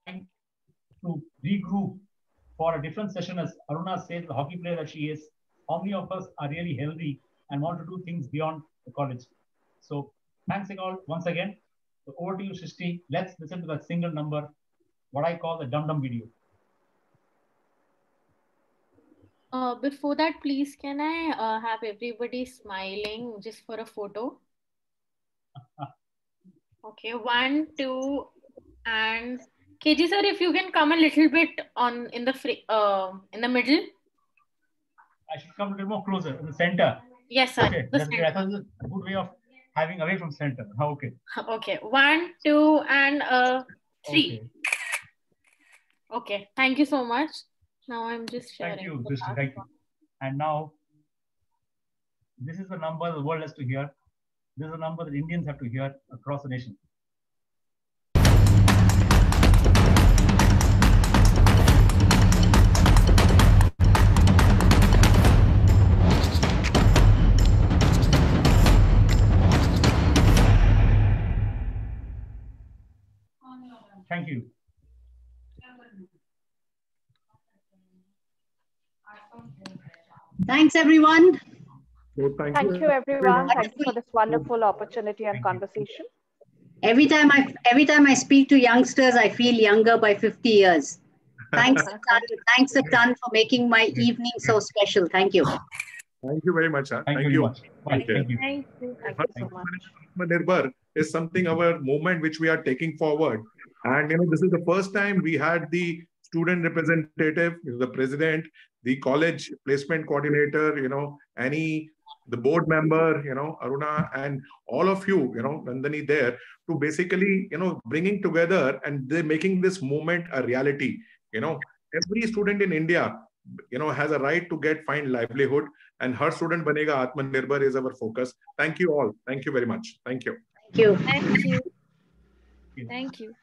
to regroup for a different session. As Aruna says, the hockey player that she is, how many of us are really healthy and want to do things beyond the college? So thanks all once again. So over to you, Srishti. Let's listen to that single number, what I call the dum-dum video. Before that, please, can I have everybody smiling just for a photo? Okay, 1, 2, and KG sir, if you can come a little bit on in the middle. I should come a little more closer in the center. Yes, sir. Okay, that's good. I thought it was a good way of having away from center. Okay. Okay, 1, 2, and 3. Okay, thank you so much. Now I'm just sharing. Thank you, Srishti. Thank you. And now, this is the number the world has to hear. This is a number that Indians have to hear across the nation. Thank you. Thanks, everyone. So thank you, everyone. Thank you for this wonderful opportunity and conversation. Every time I speak to youngsters, I feel younger by 50 years. Thanks a ton. Thanks a ton for making my evening so special. Thank you. Thank you very much. Thank you very much. Thank you. Thank you so much. Atmanirbhar is something, our movement which we are taking forward. And this is the first time we had the student representative, the president, the college placement coordinator, Annie, the board member, Aruna, and all of you, Nandini there, to basically, bringing together and they're making this movement a reality. Every student in India, has a right to find livelihood, and her student banega Atmanirbhar is our focus. Thank you all. Thank you very much. Thank you. Thank you. Thank you. Thank you.